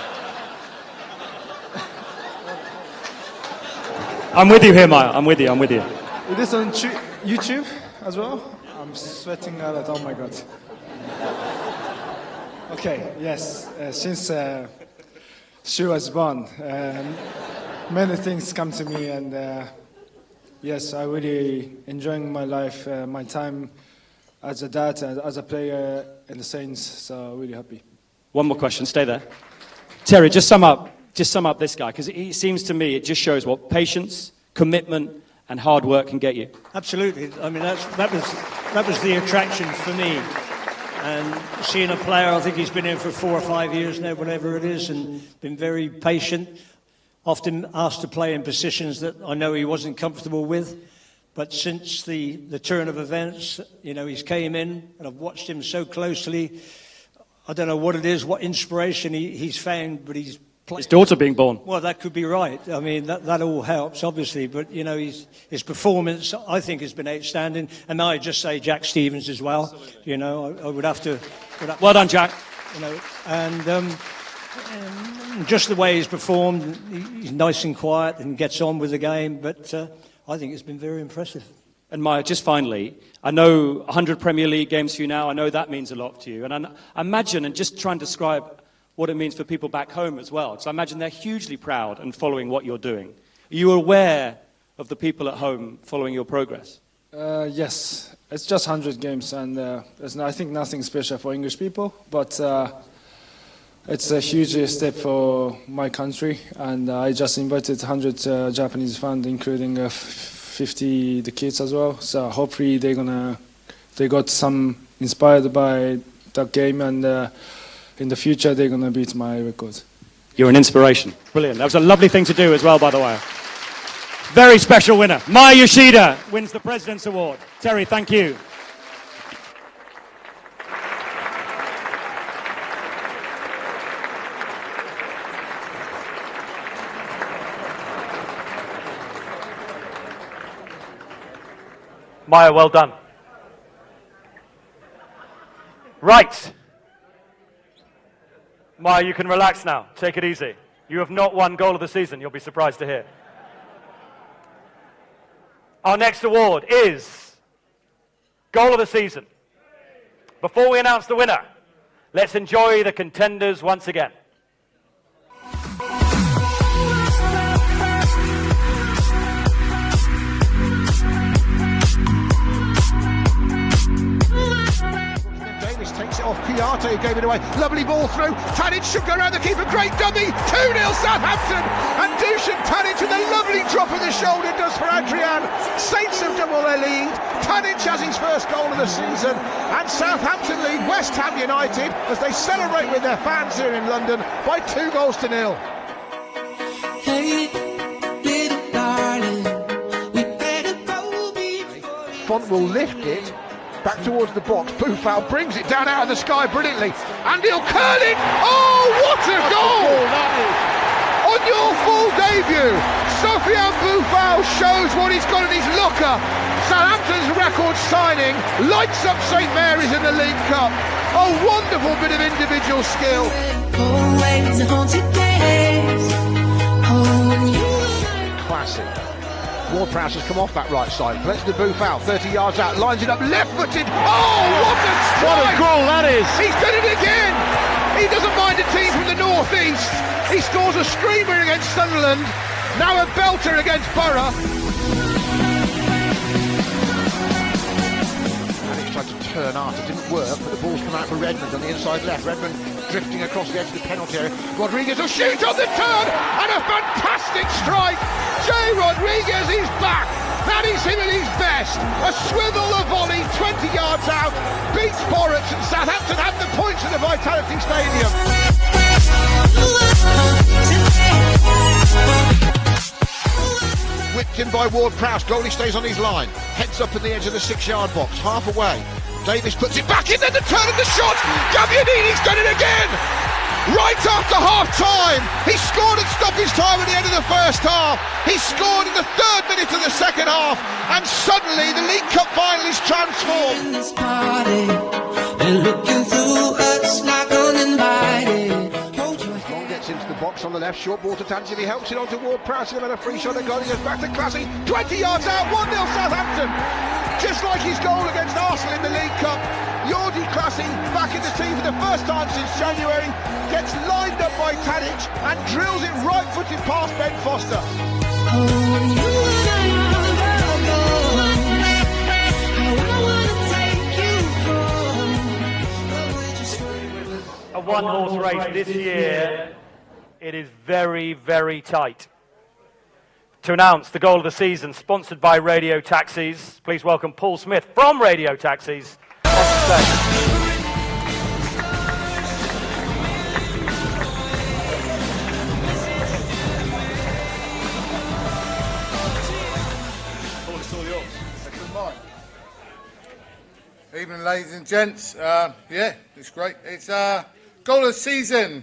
I'm with you here, Maya. I'm with you. It is on YouTube as well. I'm sweating a lot. Oh my God. Okay. Yes. Since she was born, many things come to me, and yes, I really enjoying my life, my time as a dad and as a player in the Saints. So really happy. One more question. Stay there. Terry, just sum up this guy, because it seems to me it just shows what patience, commitment, and hard work can get you. Absolutely. I mean, that was the attraction for me. And seeing a player, I think he's been in for 4 or 5 years now, whatever it is, and been very patient. Often asked to play in positions that I know he wasn't comfortable with. But since the turn of events, you know, he's came in, and I've watched him so closely. I don't know what it is, what inspiration he's found, but he's his daughter being born. Well, that could be right. I mean, that all helps, obviously. But, you know, his performance, I think, has been outstanding. And I just say Jack Stevens as well. Absolutely. You know, I would have to... Well done, Jack. You know, and just the way he's performed, he's nice and quiet and gets on with the game. But I think it's been very impressive. And Maya, just finally, I know 100 Premier League games for you now. I know that means a lot to you. And I imagine, and just try and describe what it means for people back home as well. So I imagine they're hugely proud and following what you're doing. Are you aware of the people at home following your progress? Yes, it's just 100 games, and I think nothing special for English people, but it's a huge step for my country, and I just invited 100 Japanese fans, including 50 the kids as well. So hopefully they got some inspired by that game, and in the future, they're going to beat my record. You're an inspiration. Brilliant. That was a lovely thing to do as well, by the way. Very special winner. Maya Yoshida wins the President's Award. Terry, thank you. Maya, well done. Right. Maya, you can relax now. Take it easy. You have not won goal of the season, you'll be surprised to hear. Our next award is goal of the season. Before we announce the winner, let's enjoy the contenders once again. Takes it off, Kiyate gave it away, lovely ball through, Tadic should go around the keeper, great dummy, 2-0 Southampton, and Dusan Tadic with a lovely drop of the shoulder does for Adrian. Saints have doubled their lead, Tadic has his first goal of the season, and Southampton lead West Ham United as they celebrate with their fans here in London by 2-0. Hey, little darling, we better go Font will lift it back towards the box. Boufal brings it down out of the sky brilliantly, and he'll curl it. Oh, what a goal! On your full debut, Sofiane Boufal shows what he's got in his locker. Southampton's record signing lights up St Mary's in the League Cup. A wonderful bit of individual skill. Classic. Ward-Prowse has come off that right side, plays the Boufal, 30 yards out, lines it up, left-footed. Oh, what a strike! What a goal that is! He's done it again! He doesn't mind a team from the north-east. He scores a screamer against Sunderland, now a belter against Borough. tried to turn after, didn't work, but the ball's come out for Redmond on the inside left. Redmond drifting across the edge of the penalty area. Rodriguez will shoot on the turn, and a fantastic strike. Jay Rodriguez is back. That is him at his best. A swivel, a volley, 20 yards out, beats Boruc, and Southampton have the points at the Vitality Stadium. Whipped in by Ward-Prowse, goalie stays on his line, heads up in the edge of the 6-yard box, half away. Davis puts it back in, then the turn and the shot. Gabbiadini's done it again. Right after half-time, he scored at stoppage time at the end of the first half. He scored in the 3rd minute of the second half, and suddenly the League Cup final is transformed. And looking through us like uninvited. Long gets into the box on the left, short ball to Tangier, he helps it on to Ward-Prowse, and a free shot and goal, he goes back to Classy, 20 yards out, 1-0 Southampton. Just like his goal against Arsenal in the League Cup, Jordi Classy, back in the team for the first time since January, gets lined up by Tadic and drills it right-footed past Ben Foster. A one-horse race this year, it is very, very tight. To announce the goal of the season, sponsored by Radio Taxis, please welcome Paul Smith from Radio Taxis on stage. Evening, ladies and gents. Yeah, it's great. It's goal of the season,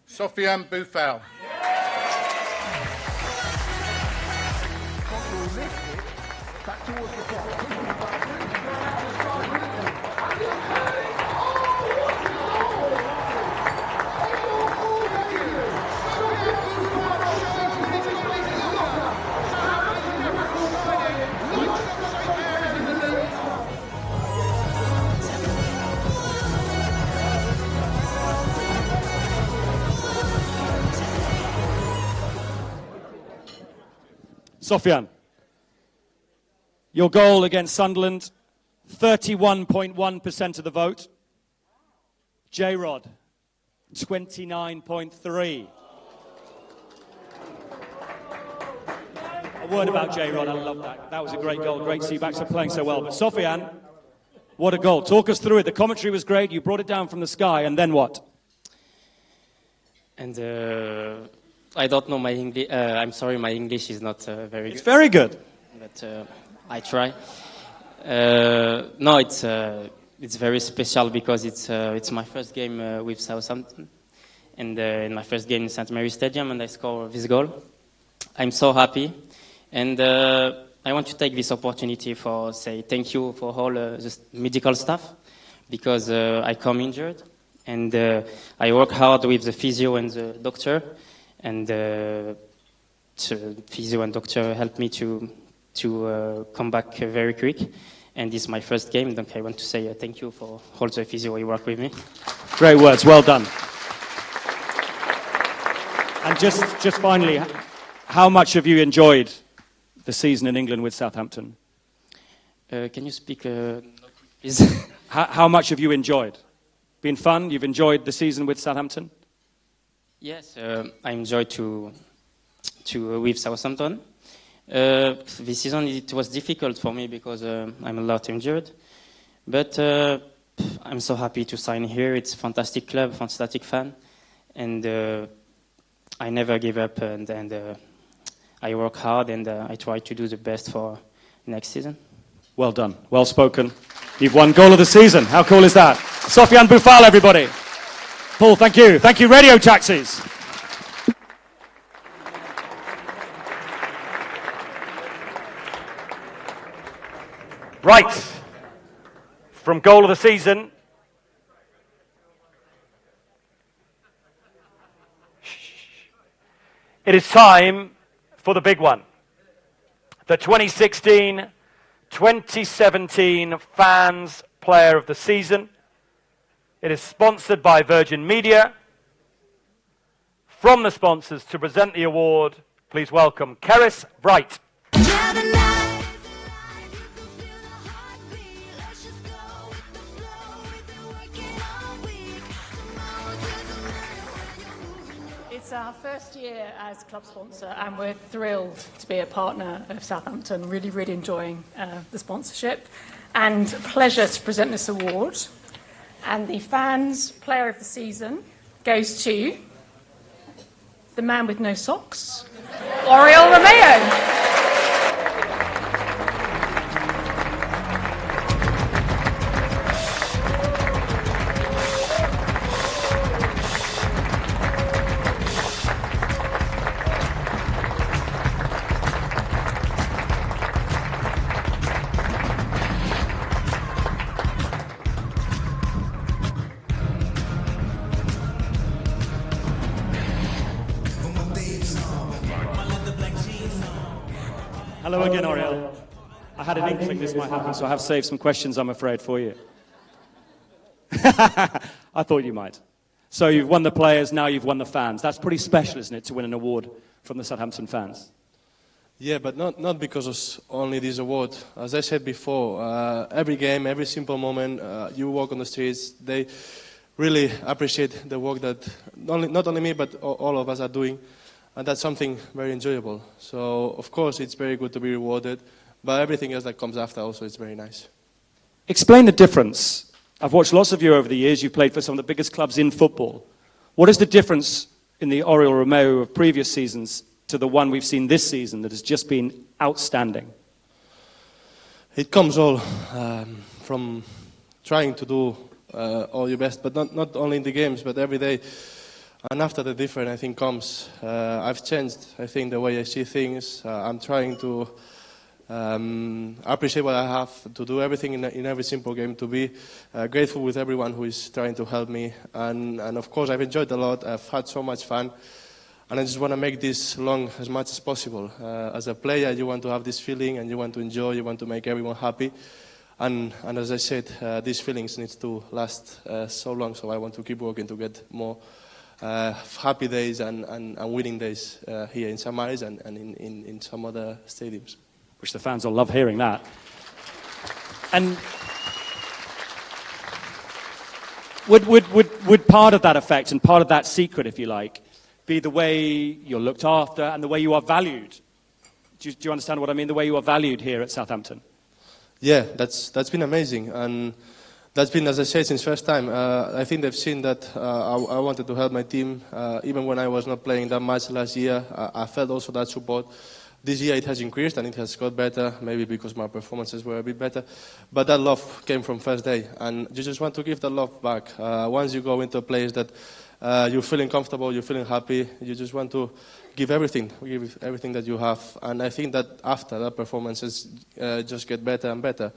Sofiane Boufal. Back towards the box. Sofiane, your goal against Sunderland, 31.1% of the vote. J-Rod, 29.3%. A word about J-Rod, I love that. That was a great goal, great to see you back, so playing so well. But Sofiane, what a goal. Talk us through it. The commentary was great, you brought it down from the sky, and then what? And I don't know my English. I'm sorry, my English is not very good. It's very good. But I try. No, it's very special because it's my first game with Southampton, and in my first game in St. Mary Stadium, and I score this goal. I'm so happy, and I want to take this opportunity for say thank you for all the medical staff, because I come injured, and I work hard with the physio and the doctor. And the physio and doctor helped me to come back very quick. And this is my first game, donc I want to say thank you for all the physio who work with me. Great words, well done. And just finally, how much have you enjoyed the season in England with Southampton? Can you speak, please? How much have you enjoyed? Been fun? You've enjoyed the season with Southampton? Yes, I enjoy to with Southampton. This season it was difficult for me because I'm a lot injured, but I'm so happy to sign here. It's a fantastic club, fantastic fan, and I never give up. And I work hard, and I try to do the best for next season. Well done, well spoken. You've won goal of the season. How cool is that? Sofiane Boufal, everybody. Paul, thank you. Thank you, Radio Taxis. Right. From goal of the season. It is time for the big one. The 2016-2017 Fans Player of the Season. It is sponsored by Virgin Media. From the sponsors to present the award, please welcome Keris Bright. It's our first year as club sponsor, and we're thrilled to be a partner of Southampton. Really, really enjoying the sponsorship, and pleasure to present this award. And the fans' player of the season goes to the man with no socks, Oriol Romeo. Hello again, Oriel. I had an inkling this might happen, so I have saved some questions, I'm afraid, for you. I thought you might. So you've won the players, now you've won the fans. That's pretty special, isn't it, to win an award from the Southampton fans? Yeah, but not because of only this award. As I said before, every game, every simple moment, you walk on the streets, they really appreciate the work that not only me, but all of us are doing. And that's something very enjoyable. So, of course, it's very good to be rewarded, but everything else that comes after also is very nice. Explain the difference. I've watched lots of you over the years. You've played for some of the biggest clubs in football. What is the difference in the Oriol Romeo of previous seasons to the one we've seen this season that has just been outstanding? It comes all from trying to do all your best, but not only in the games, but every day. And after the difference, I think, comes, I've changed, I think, the way I see things. I'm trying to appreciate what I have, to do everything in every simple game, to be grateful with everyone who is trying to help me. And of course, I've enjoyed a lot. I've had so much fun. And I just want to make this long as much as possible. As a player, you want to have this feeling, and you want to enjoy, you want to make everyone happy. And as I said, these feelings need to last so long, so I want to keep working to get more happy days and winning days here in St Mary's and in some other stadiums. Which the fans will love hearing that. And would part of that effect and part of that secret, if you like, be the way you're looked after and the way you are valued? Do you understand what I mean? The way you are valued here at Southampton? Yeah, that's been amazing. And that's been, as I said, since first time. I think they've seen that I wanted to help my team. Even when I was not playing that much last year, I felt also that support. This year it has increased and it has got better, maybe because my performances were a bit better. But that love came from first day. And you just want to give that love back. Once you go into a place that you're feeling comfortable, you're feeling happy, you just want to give everything that you have. And I think that after that, performances just get better and better.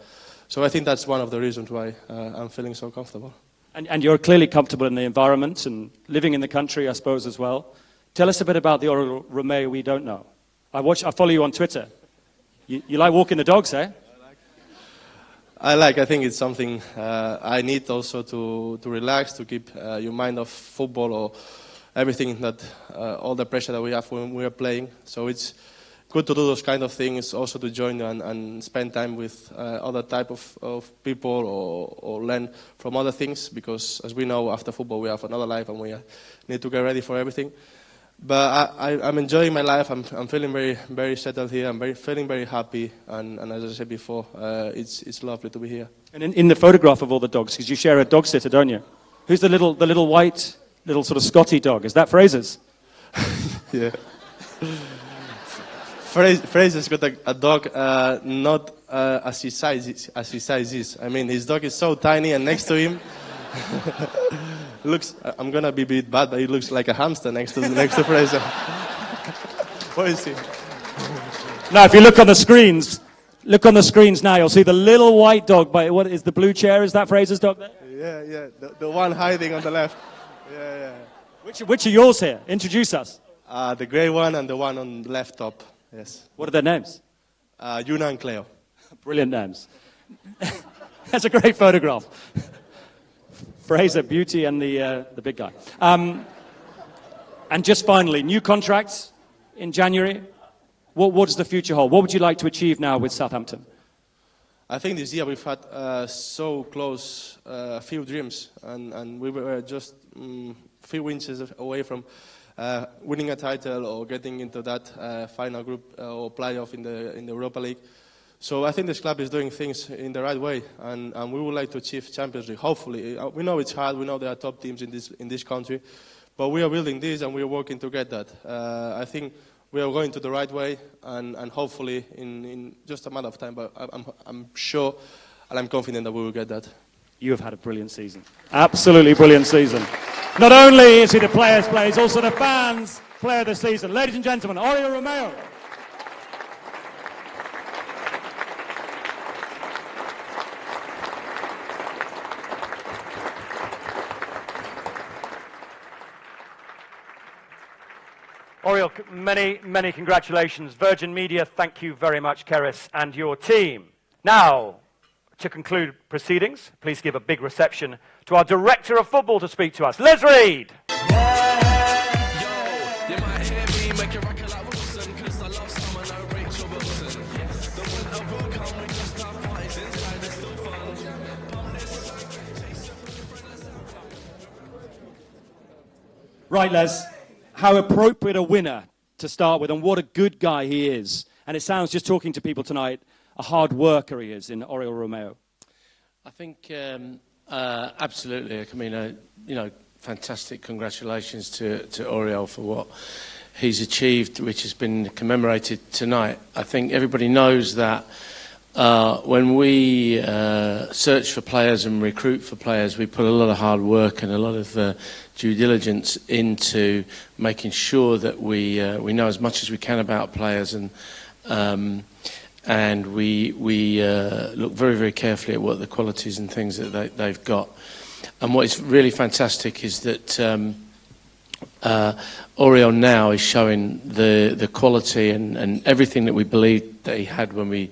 So I think that's one of the reasons why I'm feeling so comfortable. And you're clearly comfortable in the environment and living in the country, I suppose, as well. Tell us a bit about the Oriol Romeo we don't know. I follow you on Twitter. You like walking the dogs, eh? I think it's something I need also to relax, to keep your mind off football or everything that, all the pressure that we have when we are playing. So it's good to do those kind of things, also to join and spend time with other type of people or learn from other things, because as we know, after football we have another life and we need to get ready for everything. But I'm enjoying my life. I'm feeling very, very settled here. I'm feeling very happy, and as I said before, it's lovely to be here. And in the photograph of all the dogs, because you share a dog sitter, don't you? Who's the little white, little sort of Scotty dog? Is that Fraser's? Yeah. Fraser's got a dog not as his size is. I mean, his dog is so tiny, and next to him looks. I'm gonna be a bit bad, but he looks like a hamster next to Fraser. Where is he? Now, if you look on the screens now, you'll see the little white dog. By what is the blue chair? Is that Fraser's dog there? Yeah. The one hiding on the left. Yeah. Which are yours here? Introduce us. The grey one and the one on the left top. Yes. What are their names? Yuna and Cleo. Brilliant names. That's a great photograph. Fraser, Beauty, and the big guy. And just finally, new contracts in January. What does the future hold? What would you like to achieve now with Southampton? I think this year we've had so close a few dreams, and we were just few inches away from winning a title or getting into that final group or playoff in the Europa League. So I think this club is doing things in the right way, and we would like to achieve Champions League. Hopefully, we know it's hard. We know there are top teams in this country, but we are building this and we are working to get that. I think we are going to the right way, and hopefully in just a matter of time. But I'm sure and I'm confident that we will get that. You have had a brilliant season. Absolutely brilliant season. Not only is he the players' player, he's also the fans' player of the season. Ladies and gentlemen, Oriol Romeu. Oriol, many congratulations. Virgin Media, thank you very much, Keris, and your team. Now, to conclude proceedings, please give a big reception to our Director of Football to speak to us, Les Reed. Right, Les. How appropriate a winner to start with, and what a good guy he is. And it sounds, just talking to people tonight, a hard worker he is in Oriol Romeu. I think absolutely. I mean, fantastic congratulations to Oriol for what he's achieved, which has been commemorated tonight. I think everybody knows that when we search for players and recruit for players, we put a lot of hard work and a lot of due diligence into making sure that we know as much as we can about players, and we look very, very carefully at what the qualities and things that they've got. And what is really fantastic is that Oriol now is showing the quality and everything that we believed that he had when we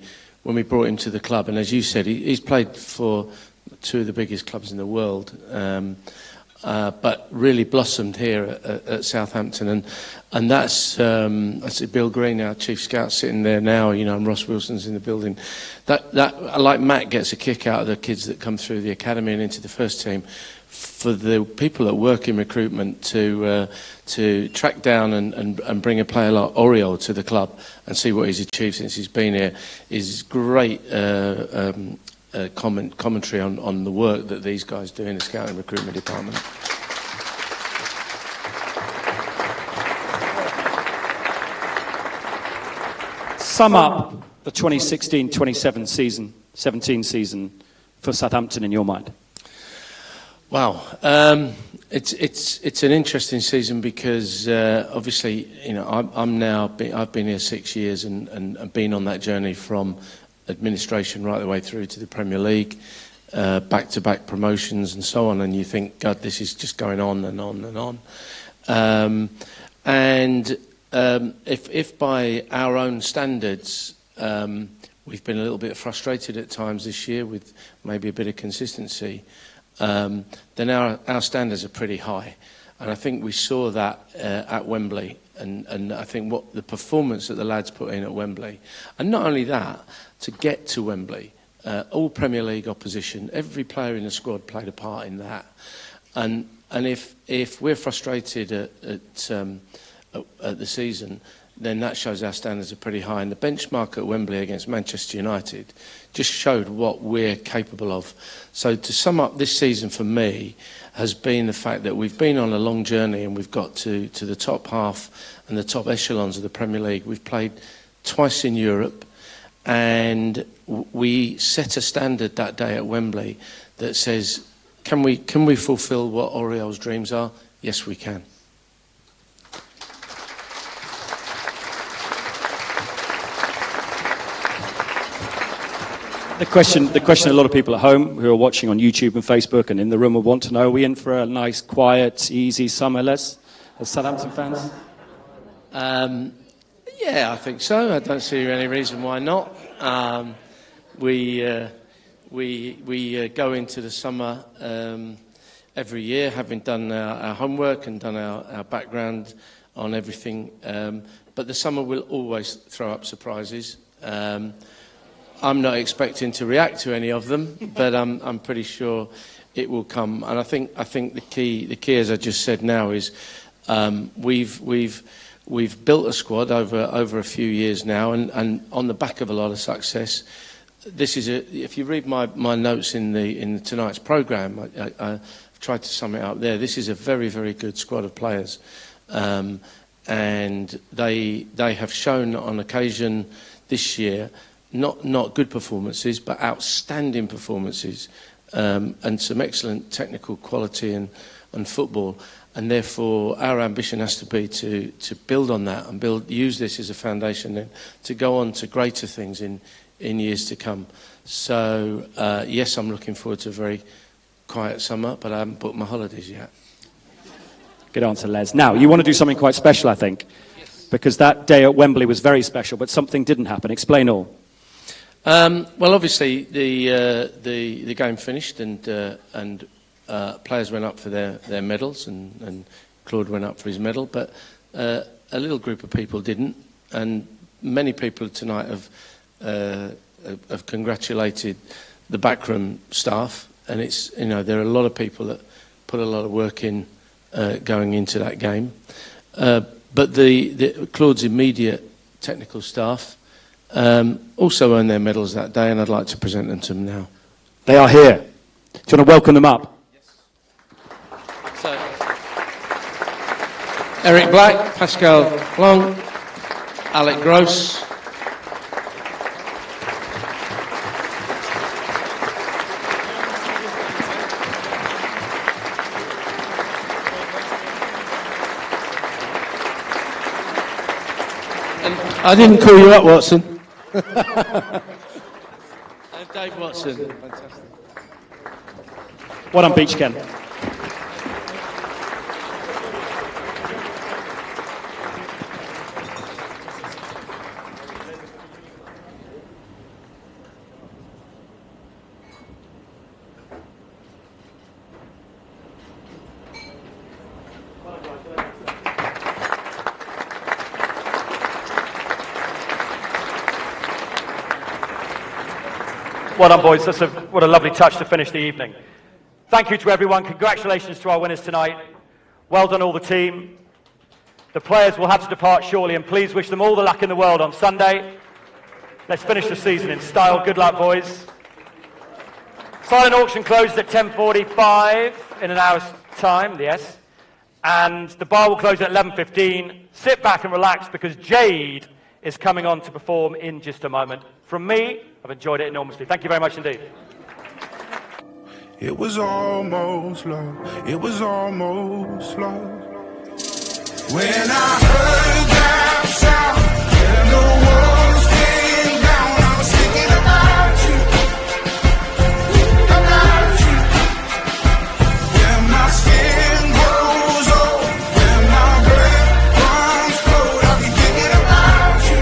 brought him to the club. And as you said, he's played for two of the biggest clubs in the world, but really blossomed here at Southampton. And that's Bill Green, our chief scout, sitting there now, and Ross Wilson's in the building. That like Matt gets a kick out of the kids that come through the academy and into the first team. For the people that work in recruitment to track down and bring a player like Oriol to the club and see what he's achieved since he's been here is great commentary on the work that these guys do in the scouting recruitment department. Sum up the 2016-2017 season for Southampton in your mind. Wow, it's an interesting season because obviously I've been here 6 years and been on that journey from administration right the way through to the Premier League, back-to-back promotions and so on, and you think, God, this is just going on and on and on. If by our own standards we've been a little bit frustrated at times this year with maybe a bit of consistency, then our standards are pretty high. And I think we saw that at Wembley, and I think what the performance that the lads put in at Wembley, and not only that, to get to Wembley, all Premier League opposition, every player in the squad played a part in that. And if we're frustrated at the season, then that shows our standards are pretty high. And the benchmark at Wembley against Manchester United just showed what we're capable of. So to sum up this season for me has been the fact that we've been on a long journey and we've got to the top half and the top echelons of the Premier League. We've played twice in Europe, and we set a standard that day at Wembley that says, can we fulfil what Oriol's dreams are? Yes, we can. The question a lot of people at home who are watching on YouTube and Facebook and in the room will want to know, are we in for a nice, quiet, easy summer, Les, as Southampton fans? Yeah, I think so. I don't see any reason why not. We go into the summer every year, having done our homework and done our background on everything. But the summer will always throw up surprises. I'm not expecting to react to any of them, but I'm pretty sure it will come. And I think the key, as I just said now, is We've built a squad over a few years now, and on the back of a lot of success. This is if you read my notes in tonight's programme, I've tried to sum it up there. This is a very, very good squad of players, and they have shown on occasion this year not good performances, but outstanding performances, and some excellent technical quality and football. And therefore, our ambition has to be to build on that and use this as a foundation then to go on to greater things in years to come. So, yes, I'm looking forward to a very quiet summer, but I haven't booked my holidays yet. Good answer, Les. Now, you want to do something quite special, I think, because that day at Wembley was very special, but something didn't happen. Explain all. Well, obviously, the game finished and players went up for their medals, and Claude went up for his medal, but a little group of people didn't, and many people tonight have congratulated the backroom staff, and there are a lot of people that put a lot of work in going into that game, but the Claude's immediate technical staff also earned their medals that day, and I'd like to present them to them now. They are here. Do you want to welcome them up? So, Eric Black, Pascal Long, Alec Gross. I didn't call you up, Watson. Dave Watson. Fantastic. Well done, Beach Ken. Well done, boys. What a lovely touch to finish the evening. Thank you to everyone. Congratulations to our winners tonight. Well done, all the team. The players will have to depart shortly, and please wish them all the luck in the world on Sunday. Let's finish the season in style. Good luck, boys. Silent auction closes at 10:45 in an hour's time, yes. And the bar will close at 11:15. Sit back and relax because Jade is coming on to perform in just a moment. From me, I've enjoyed it enormously. Thank you very much indeed. It was almost love. It was almost love. When I heard that sound and the walls came down, I was thinking about you, about you. When my skin goes old, when my breath runs cold, I'll be thinking about you,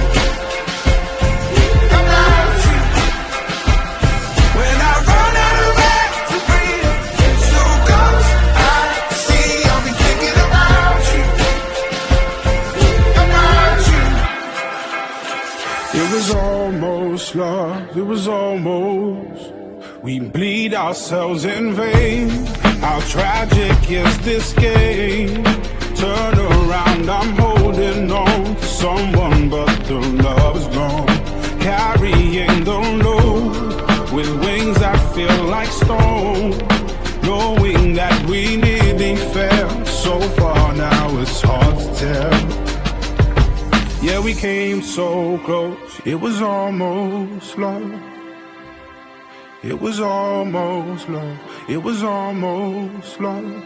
about you. When I run out of air to breathe, so close I see, I'll be thinking about you, about you. It was almost love, it was almost. We bleed ourselves in vain. How tragic is this game? Turn around, I'm holding on to someone, but the love is gone. Carrying the load with wings that feel like stone. Knowing that we nearly fell so far, now it's hard to tell. Yeah, we came so close, it was almost love. It was almost love, it was almost love.